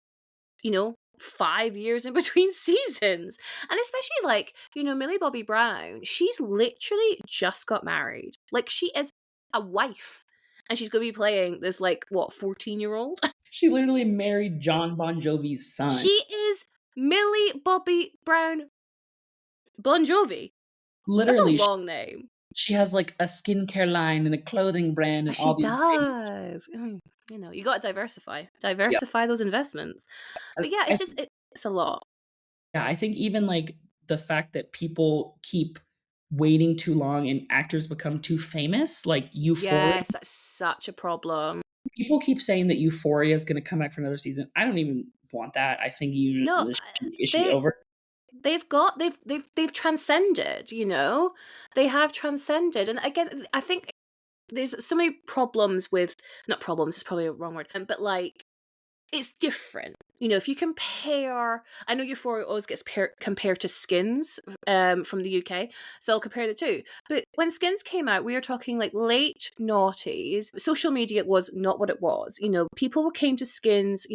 5 years in between seasons. And especially like, Millie Bobby Brown, she's literally just got married. Like she is a wife. And she's going to be playing this, like, what, 14-year-old? She literally married John Bon Jovi's son. She is Millie Bobby Brown Bon Jovi. That's a Literally, long name. she has, like, a skincare line and a clothing brand and She all these things. does. You got to diversify. Yeah. Diversify those investments. But yeah, I it's just, it's a lot. Yeah, I think even, like, the fact that people keep waiting too long and actors become too famous, like Euphoria. Yes, that's such a problem. People keep saying that Euphoria is gonna come back for another season. I don't even want that. I think No, it should be they over. they've transcended, They have transcended. And again, I think there's so many problems with not problems, it's probably a wrong word, but like it's different. If you compare, I know Euphoria always gets compared to Skins from the UK, so I'll compare the two. But when Skins came out, we were talking like late noughties. Social media was not what it was. People came to Skins,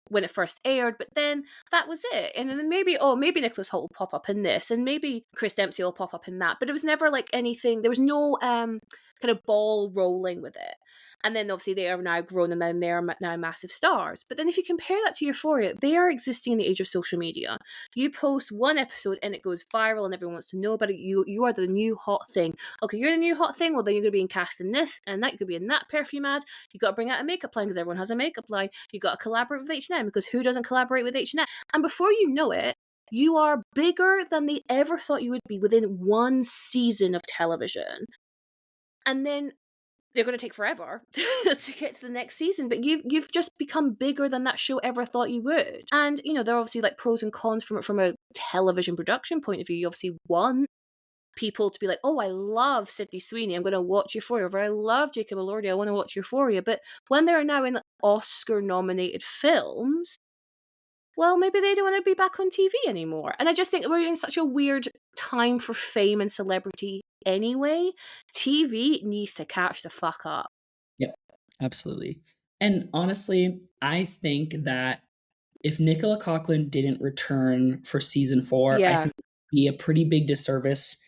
when it first aired, but then that was it. And then maybe Nicholas Hoult will pop up in this, and maybe Chris Dempsey will pop up in that. But it was never like anything. There was no kind of ball rolling with it. And then obviously they are now grown and then they are now massive stars. But then if you compare that to Euphoria, they are existing in the age of social media. You post one episode and it goes viral and everyone wants to know about it. You are the new hot thing. Okay, you're the new hot thing. Well, then you're going to be cast in this and that. You could be in that perfume ad. You got to bring out a makeup line because everyone has a makeup line. You got to collaborate with H&M because who doesn't collaborate with H&M? And before you know it, you are bigger than they ever thought you would be within one season of television. And then they're going to take forever to get to the next season, but you've just become bigger than that show ever thought you would. And there are obviously like pros and cons from a television production point of view. You obviously want people to be like, oh, I love Sydney Sweeney, I'm going to watch Euphoria, or I love Jacob Elordi, I want to watch Euphoria. But when they're now in Oscar nominated films, well, maybe they don't want to be back on TV anymore. And I just think we're in such a weird time for fame and celebrity anyway. TV needs to catch the fuck up. Yep, absolutely. And honestly, I think that if Nicola Coughlan didn't return for season 4, I Yeah. think it would be a pretty big disservice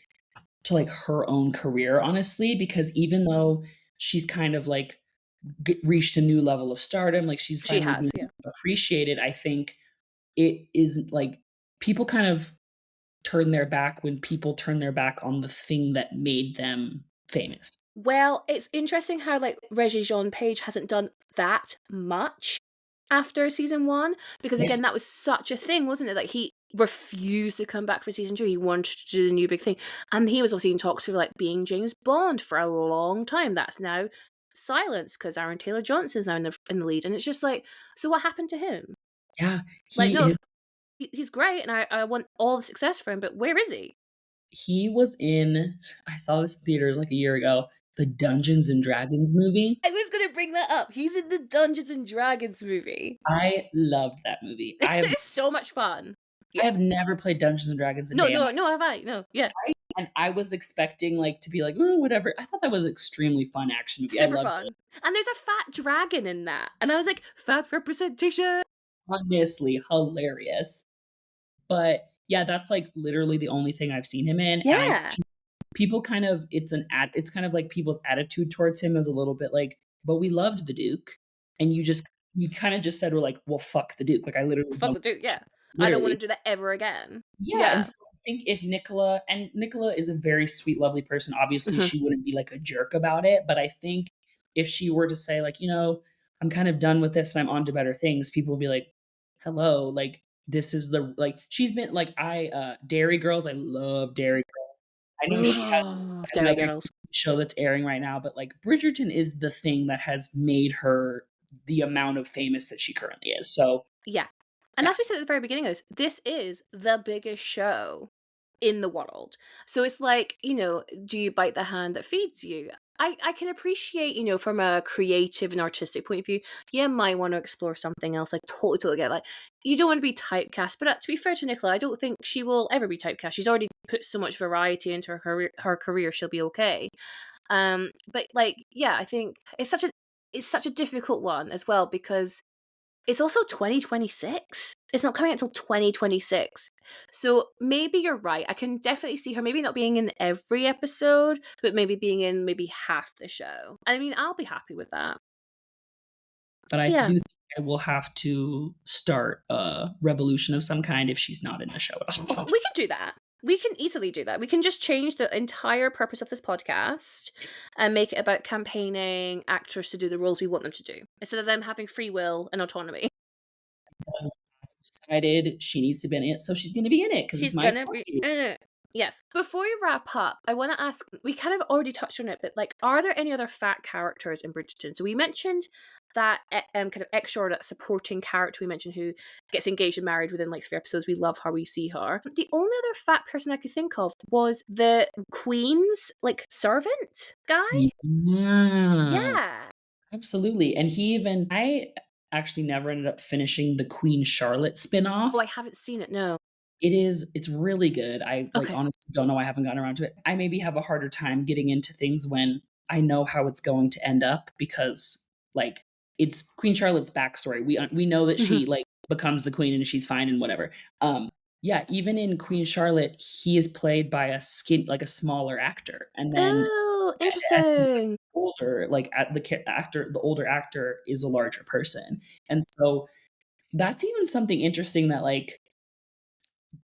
to, like, her own career, honestly, because even though she's kind of, like, reached a new level of stardom, like, she's She finally has, being yeah. appreciated, I think it is, like, people kind of turn their back when people turn their back on the thing that made them famous. Well, it's interesting how like Regé-Jean Page hasn't done that much after season 1, because again, Yes. that was such a thing, wasn't it? Like he refused to come back for season 2. He wanted to do the new big thing, and he was obviously in talks for like being James Bond for a long time. That's now silenced because Aaron Taylor Johnson's now in the lead, and it's just like, so what happened to him? Yeah, Like, he no, is he's great, and I want all the success for him, but where is he? he was in I saw this in theaters, like, a year ago, the Dungeons& and Dragons movie. I was gonna bring that up. He's in the Dungeons and Dragons movie. I loved that movie. It's so much fun. I have never played Dungeons& and Dragons a No, day in my no, have I? No, yeah. life, and I was expecting, like, to be like, "Oh, whatever." I thought that was extremely fun action movie. I Super loved fun. it. And there's a fat dragon in that. And I was like, fat representation. Honestly, hilarious. But, yeah, that's, like, literally the only thing I've seen him in, and I Yeah. people kind of it's kind of like people's attitude towards him is a little bit like, "But we loved the Duke, and you just we kind of just said, we're like, well, fuck the Duke. Like, I literally Fuck don't, the Duke, yeah. I don't want literally. to do that ever again. Yeah, and Yeah. so I think if Nicola is a very sweet, lovely person, obviously Hmm. she wouldn't be like a jerk about it, but I think if she were to say like, I'm kind of done with this and I'm on to better things, people would be like, "Hello, like this is the like she's been like Dairy Girls, I love Dairy Girls. I know she has Love Dairy another Girls. show that's airing right now, but like Bridgerton is the thing that has made her the amount of famous that she currently is. So, Yeah. And yeah. as we said at the very beginning of this is the biggest show in the world. So it's like, do you bite the hand that feeds you? I can appreciate, from a creative and artistic point of view, you might want to explore something else. I totally get it. Like, you don't want to be typecast. But to be fair to Nicola, I don't think she will ever be typecast. She's already put so much variety into her career. She'll be okay. But like, yeah, I think it's such a difficult one as well because it's also 2026. It's not coming out until 2026. So maybe you're right. I can definitely see her maybe not being in every episode, but maybe being in maybe half the show. I mean, I'll be happy with that. But I Yeah. do think I will have to start a revolution of some kind if she's not in the show at all. We can do that. We can easily do that. We can just change the entire purpose of this podcast and make it about campaigning actors to do the roles we want them to do instead of them having free will and autonomy. Because I decided she needs to be in it, so she's going to be in it because it's She's my gonna be. party. Yes. Before we wrap up, I want to ask. We kind of already touched on it, but like, are there any other fat characters in Bridgerton? So we mentioned that kind of extra or that supporting character we mentioned who gets engaged and married within like 3 episodes. We love how we see her. The only other fat person I could think of was the Queen's like servant guy. Yeah, Yeah. absolutely. And I actually never ended up finishing the Queen Charlotte spinoff. Oh, I haven't seen it. No. It's really good. I like Okay. honestly don't know why I haven't gotten around to it. I maybe have a harder time getting into things when I know how it's going to end up because like it's Queen Charlotte's backstory. We know that Hmm. she like becomes the queen and she's fine and whatever. Yeah, even in Queen Charlotte, he is played by a smaller actor. And then Oh, as he gets interesting. older, like at the older actor is a larger person. And so that's even something interesting that like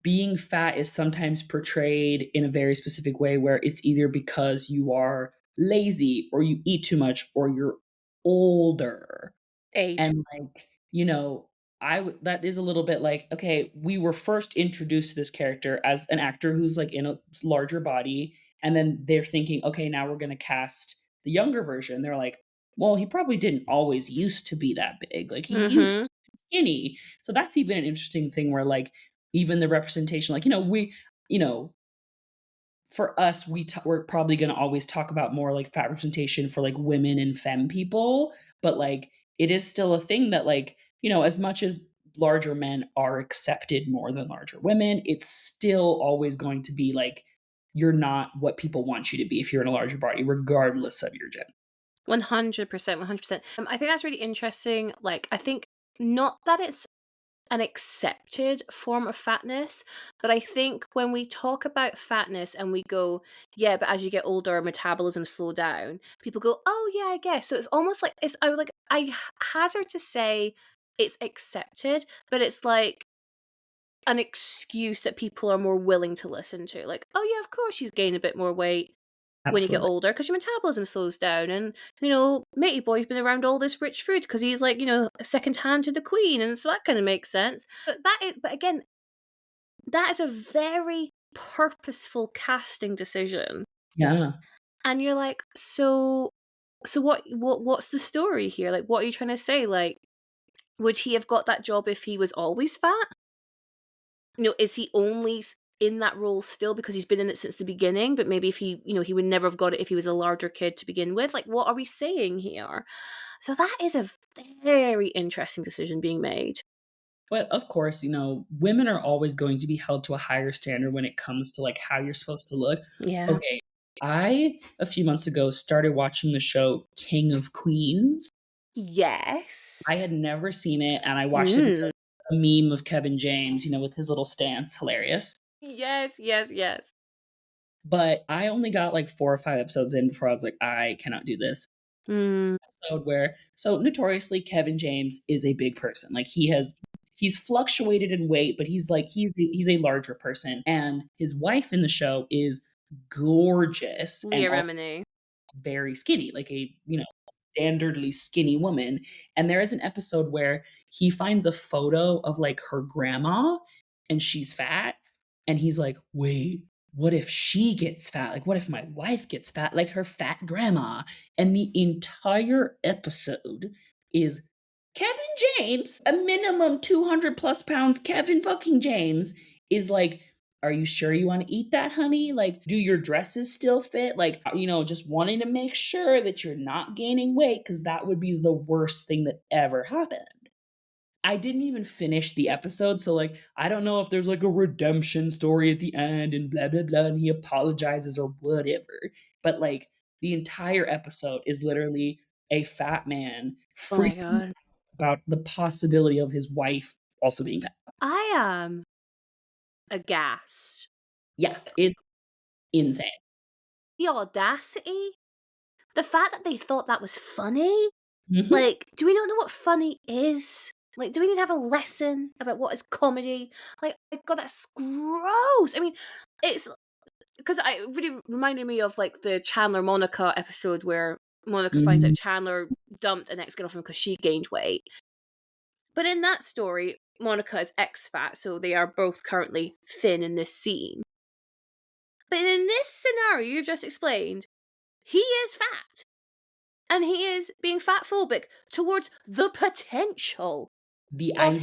being fat is sometimes portrayed in a very specific way where it's either because you are lazy or you eat too much or you're older. Age. And like, that is a little bit like, okay, we were first introduced to this character as an actor who's like in a larger body, and then they're thinking, okay, now we're gonna cast the younger version. They're like, well, he probably didn't always used to be that big. Like he used Mm-hmm. to be skinny. So that's even an interesting thing where like even the representation, like, you know, for us, we're probably gonna always talk about more like fat representation for like women and femme people, but like it is still a thing that like, as much as larger men are accepted more than larger women, it's still always going to be like you're not what people want you to be if you're in a larger body, regardless of your gender. 100%, 100%. I think that's really interesting. Like, I think not that it's an accepted form of fatness, but I think when we talk about fatness and we go, yeah, but as you get older, metabolism slow down, people go, oh yeah, I guess. So it's almost like I hazard to say it's accepted, but it's like an excuse that people are more willing to listen to. Like, oh yeah, of course you gain a bit more weight when you get Absolutely. older because your metabolism slows down and matey boy's been around all this rich food because he's like second hand to the queen, and so that kind of makes sense. But again, that is a very purposeful casting decision, Yeah. and you're like, so what's the story here? Like, what are you trying to say? Like, would he have got that job if he was always fat? Is he only in that role still because he's been in it since the beginning? But maybe if he would never have got it if he was a larger kid to begin with. Like, what are we saying here? So that is a very interesting decision being made. But of course, women are always going to be held to a higher standard when it comes to like how you're supposed to look. Yeah. Okay. I, a few months ago, started watching the show King of Queens. I Yes. had never seen it, and I watched it Mm. because a meme of Kevin James, with his little stance, hilarious. Yes, yes, yes. But I only got like 4 or 5 episodes in before I was like, I cannot do this. Mm. Episode where so notoriously Kevin James is a big person. Like he's fluctuated in weight, but he's a larger person. And his wife in the show is gorgeous and Leah also Remini. very skinny, like a, standardly skinny woman. And there is an episode where he finds a photo of like her grandma and she's fat. And he's like, wait, what if she gets fat? Like, what if my wife gets fat like her fat grandma? And the entire episode is Kevin James, a minimum 200 plus pounds, Kevin fucking James is like, are you sure you want to eat that, honey? Like, do your dresses still fit? Like, just wanting to make sure that you're not gaining weight because that would be the worst thing that ever happened. I didn't even finish the episode, so like I don't know if there's like a redemption story at the end and blah blah blah and he apologizes or whatever. But like the entire episode is literally a fat man Oh my freaking god. about the possibility of his wife also being fat. I am aghast. Yeah, it's insane. The audacity. The fact that they thought that was funny. Mhm. Like, do we not know what funny is? Like, do we need to have a lesson about what is comedy? Like, my God, that's gross. I mean, it's because it really reminded me of like the Chandler Monica episode where Monica finds out Mhm. Chandler dumped an ex-girlfriend because she gained weight. But in that story, Monica is ex-fat, so they are both currently thin in this scene. But in this scenario you've just explained, he is fat. And he is being fat phobic towards the potential The of idea.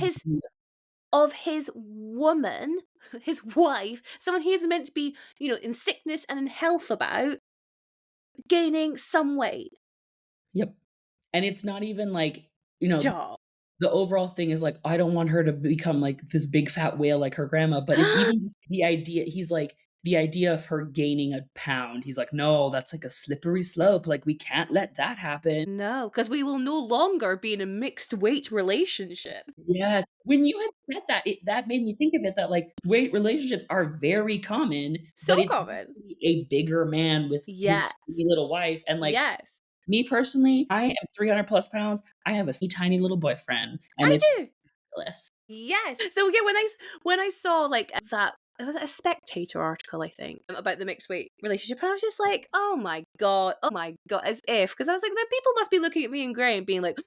his woman, his wife, someone he is meant to be, in sickness and in health about, gaining some weight. Yep. And it's not even like, you know, Stop. the overall thing is like, I don't want her to become like this big fat whale like her grandma, but it's even just the idea. He's like, the idea of her gaining a pound. He's like, no, that's like a slippery slope. Like, we can't let that happen. No, because we will no longer be in a mixed weight relationship. Yes. When you had said that, that made me think of it that like weight relationships are very common, So but it's common. usually a bigger man with his Yes. skinny little wife. And like, Yes. me personally, I am 300 plus pounds. I have a tiny little boyfriend, and I it's do. ridiculous. Yes. So yeah, when I saw like that, it was a Spectator article, I think, about the mixed weight relationship, and I was just like, oh my god, as if, because I was like, the people must be looking at me and Gray and being like,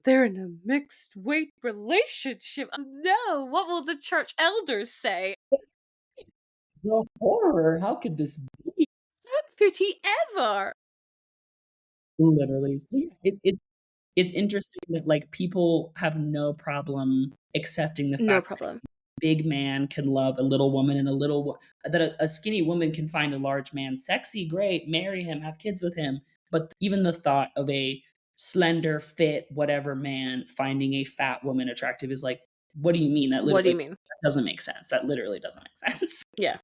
they're in a mixed weight relationship. No, what will the church elders say? The horror! How could this be? How could he ever? Literally. So, yeah, it's interesting that, like, people have no problem accepting the No fact problem. big man can love a little woman and that a skinny woman can find a large man sexy, great, marry him, have kids with him. But even the thought of a slender, fit, whatever man finding a fat woman attractive is like, what do you mean? That What do literally you mean? doesn't make sense. That literally doesn't make sense. Yeah.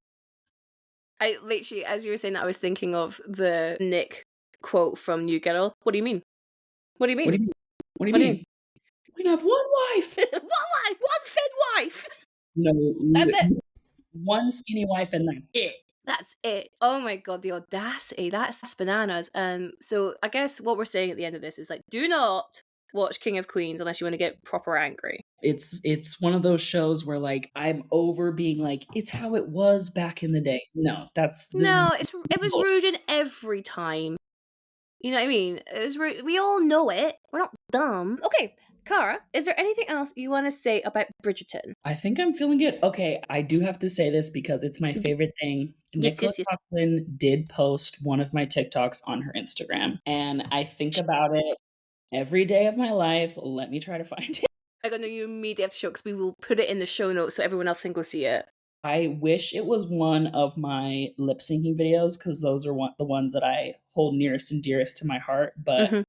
I literally, as you were saying that, I was thinking of the Nick quote from New Girl. What do you mean? What do you What do mean? you mean? What do you What do you mean? mean? We can have one wife. One wife, one thin wife. No, That's it. one skinny wife and that's it. That's it. Oh my god, the audacity. That's bananas. So I guess what we're saying at the end of this is like, do not watch King of Queens unless you want to get proper angry. It's one of those shows where like I'm over being like it's how it was back in the day. No, this is No, it was rude in every time. You know what I mean? It was rude. We all know it. We're not dumb. Okay, Cara, is there anything else you want to say about Bridgerton? I think I'm feeling good. Okay, I do have to say this because it's my favorite thing. Yes, Nicola yes, yes. Coughlan did post one of my TikToks on her Instagram, and I think about it every day of my life. Let me try to find it. I got no you immediately have to show because we will put it in the show notes so everyone else can go see it. I wish it was one of my lip syncing videos because those are the ones that I hold nearest and dearest to my heart. But Mm-hmm.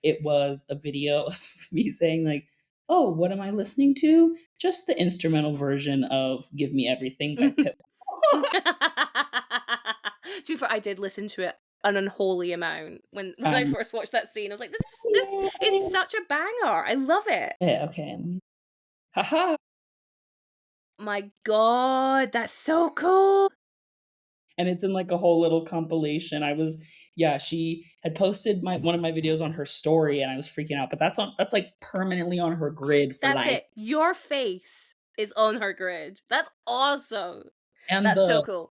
it was a video of me saying like, "Oh, what am I listening to?" Just the instrumental version of "Give Me Everything" by Pitbull. To be fair, I did listen to it an unholy amount when I um, first watched that scene. I was like, this is such a banger. I love it. yeah, okay. Haha. My god, that's so cool. And it's in like a whole little compilation. Yeah, she had posted one of my videos on her story, and I was freaking out, but that's, like, permanently on her grid for That's life. it. Your face is on her grid. That's awesome. And That's so the cool.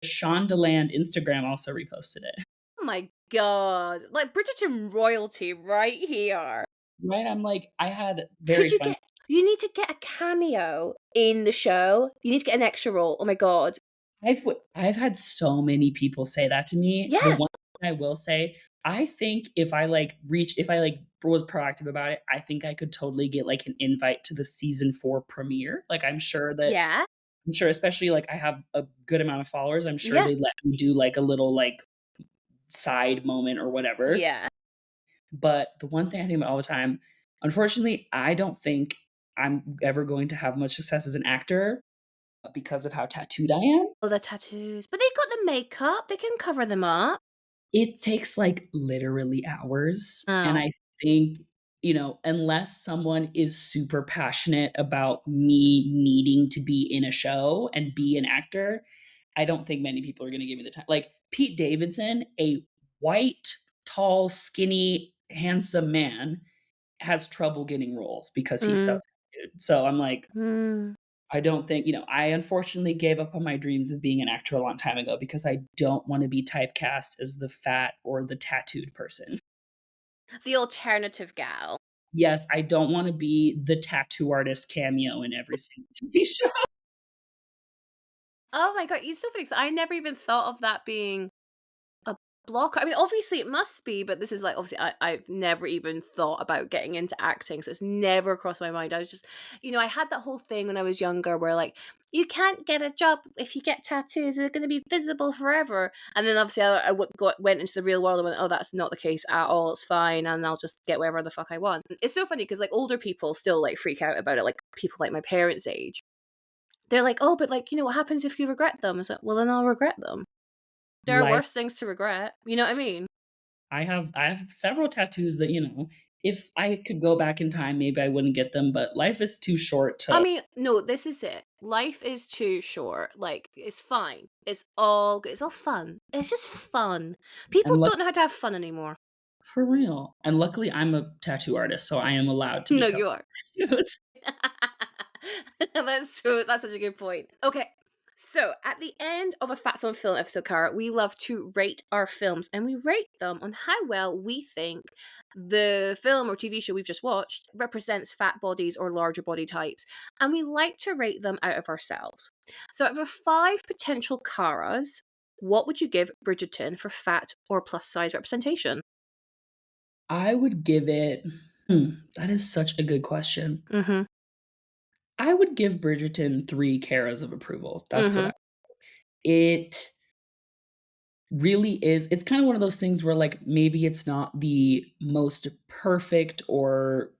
Shondaland Instagram also reposted it. Oh my god. Like Bridgerton royalty right here. Right? I'm like, I had Could very you fun. get you need to get a cameo in the show. You need to get an extra role. Oh my god. I've had so many people say that to me. The Yeah. one thing I will say, I think if I, like, was proactive about it, I think I could totally get, like, an invite to the season 4 premiere. Like, Yeah. I'm sure especially, like, I have a good amount of followers, I'm sure Yeah. they'd let me do, like, a little, like, side moment or whatever. Yeah. But the one thing I think about all the time, unfortunately, I don't think I'm ever going to have much success as an actor because of how tattooed I am. Oh, the tattoos. But they've got the makeup. They can cover them up. It takes, like, literally hours, and Oh. I think, unless someone is super passionate about me needing to be in a show and be an actor, I don't think many people are gonna give me the time. Like, Pete Davidson, a white, tall, skinny, handsome man, has trouble getting roles because he's so Mm. tattooed. So I'm like, Mm. I don't think, I unfortunately gave up on my dreams of being an actor a long time ago because I don't wanna be typecast as the fat or the tattooed person. The alternative gal. Yes, I don't wanna be the tattoo artist cameo in every single TV show. Oh my god, it's so funny 'cause I never even thought of that being a blocker. I mean, obviously it must be, but this is like obviously I've never even thought about getting into acting, so it's never crossed my mind. I was just, I had that whole thing when I was younger where like you can't get a job if you get tattoos; they're going to be visible forever. And then obviously went into the real world and went, oh, that's not the case at all. It's fine, and I'll just get whatever the fuck I want. It's so funny because like older people still like freak out about it, like people like my parents' age. They're like, oh, but like what happens if you regret them? It's like, well, then I'll regret them. There are Life worse things to regret. You know what I mean? I have several tattoos that, if I could go back in time, maybe I wouldn't get them, but life is too short I to mean, no, this is it. Life is too short. Like, it's fine. It's all good. It's all fun. It's just fun. People and luck don't know how to have fun anymore. for real. And luckily, I'm a tattoo artist, so I am allowed to be No, covered you are. in tattoos. That's such a good point. Okay. So, at the end of a Facts on Film episode, Cara, we love to rate our films and we rate them on how well we think the film or TV show we've just watched represents fat bodies or larger body types. And we like to rate them out of ourselves. So, out of 5 potential Caras, what would you give Bridgerton for fat or plus size representation? I would give it that is such a good question. Mm I would give Bridgerton 3 Caras of approval. hmm. That's Mm what hmm. it really is. It's kind of one of those things where, like, maybe it's not the most perfect or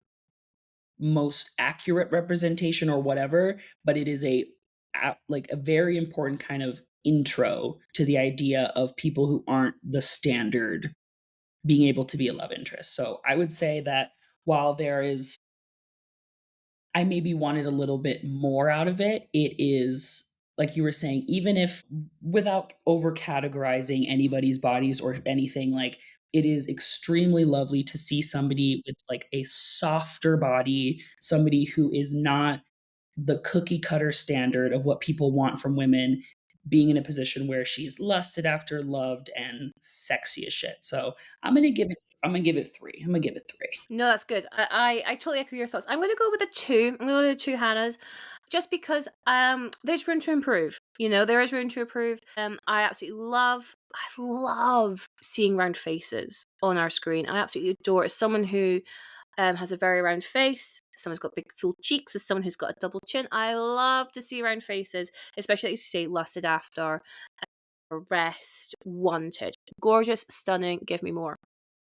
most accurate representation or whatever, but it is like a very important kind of intro to the idea of people who aren't the standard being able to be a love interest. So I would say that while there is I maybe wanted a little bit more out of it. It is like you were saying, even if without over categorizing anybody's bodies or anything, like it is extremely lovely to see somebody with like a softer body, somebody who is not the cookie cutter standard of what people want from women, being in a position where she's lusted after, loved, and sexy as shit. So I'm gonna give it 3. I'm gonna give it 3. No, that's good. I totally echo your thoughts. I'm going to go with a 2. I'm going to go with 2 Hannahs, just because there's room to improve. There is room to improve. I love seeing round faces on our screen. I absolutely adore it. As someone who has a very round face, someone's got big full cheeks, as someone who's got a double chin. I love to see round faces, especially like you say, lusted after, rest, wanted, gorgeous, stunning. Give me more.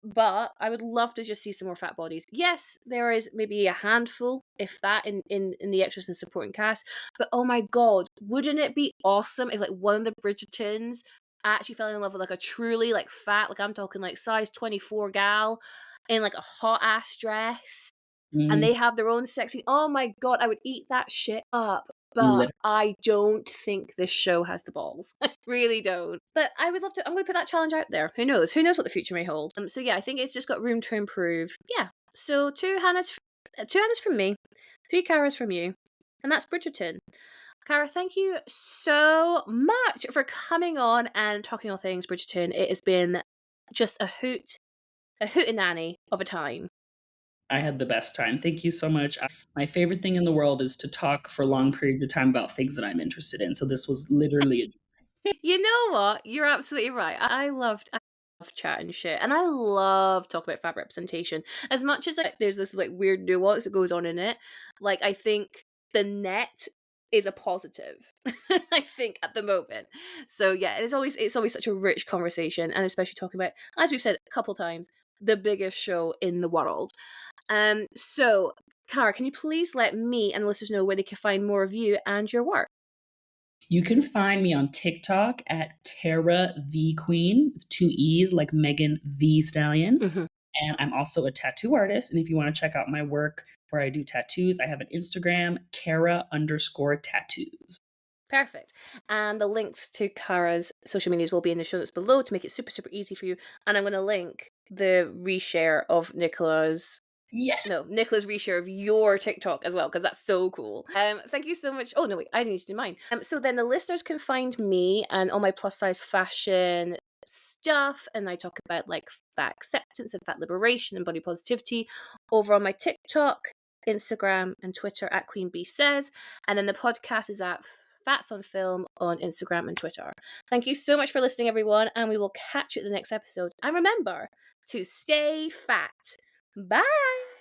But I would love to just see some more fat bodies. Yes, there is maybe a handful, if that, in the extras and supporting cast. But oh my god, wouldn't it be awesome if like one of the Bridgertons actually fell in love with like a truly like fat, like I'm talking like size 24 gal in like a hot ass dress, and Mhm. they have their own sexy. Oh my god, I would eat that shit up. but I don't think this show has the balls. I really don't. But I would love to. I'm going to put that challenge out there. Who knows? Who knows what the future may hold? So yeah, I think it's just got room to improve. Yeah. So two Hannahs from me, 3 Caras from you, and that's Bridgerton. Cara, thank you so much for coming on and talking all things Bridgerton. It has been just a hootenanny of a time. I had the best time. Thank you so much. My favorite thing in the world is to talk for long periods of time about things that I'm interested in. So this was literally You know what? You're absolutely right. I love chatting shit, and I love talking about fab representation. As much as there's this like weird nuance that goes on in it, like I think the net is a positive. I think at the moment. So yeah, it's always such a rich conversation, and especially talking about, as we've said a couple times, the biggest show in the world. So Cara, can you please let me and the listeners know where they can find more of you and your work? You can find me on TikTok at Cara the Queen, with 2 E's like Megan the Stallion. Mm-hmm. And I'm also a tattoo artist. And if you want to check out my work where I do tattoos, I have an Instagram, Cara_tattoos. Perfect. And the links to Cara's social medias will be in the show notes below to make it super, super easy for you. And I'm going to link the reshare of Nicola's reshare of your TikTok as well, because that's so cool. Thank you so much. Oh, no, wait, I need to do mine. So then the listeners can find me and all my plus size fashion stuff, and I talk about like fat acceptance and fat liberation and body positivity over on my TikTok, Instagram, and Twitter at Queen Bee Says. And then the podcast is at Fats on Film on Instagram and Twitter. Thank you so much for listening, everyone, and we will catch you at the next episode. And remember to stay fat. Bye!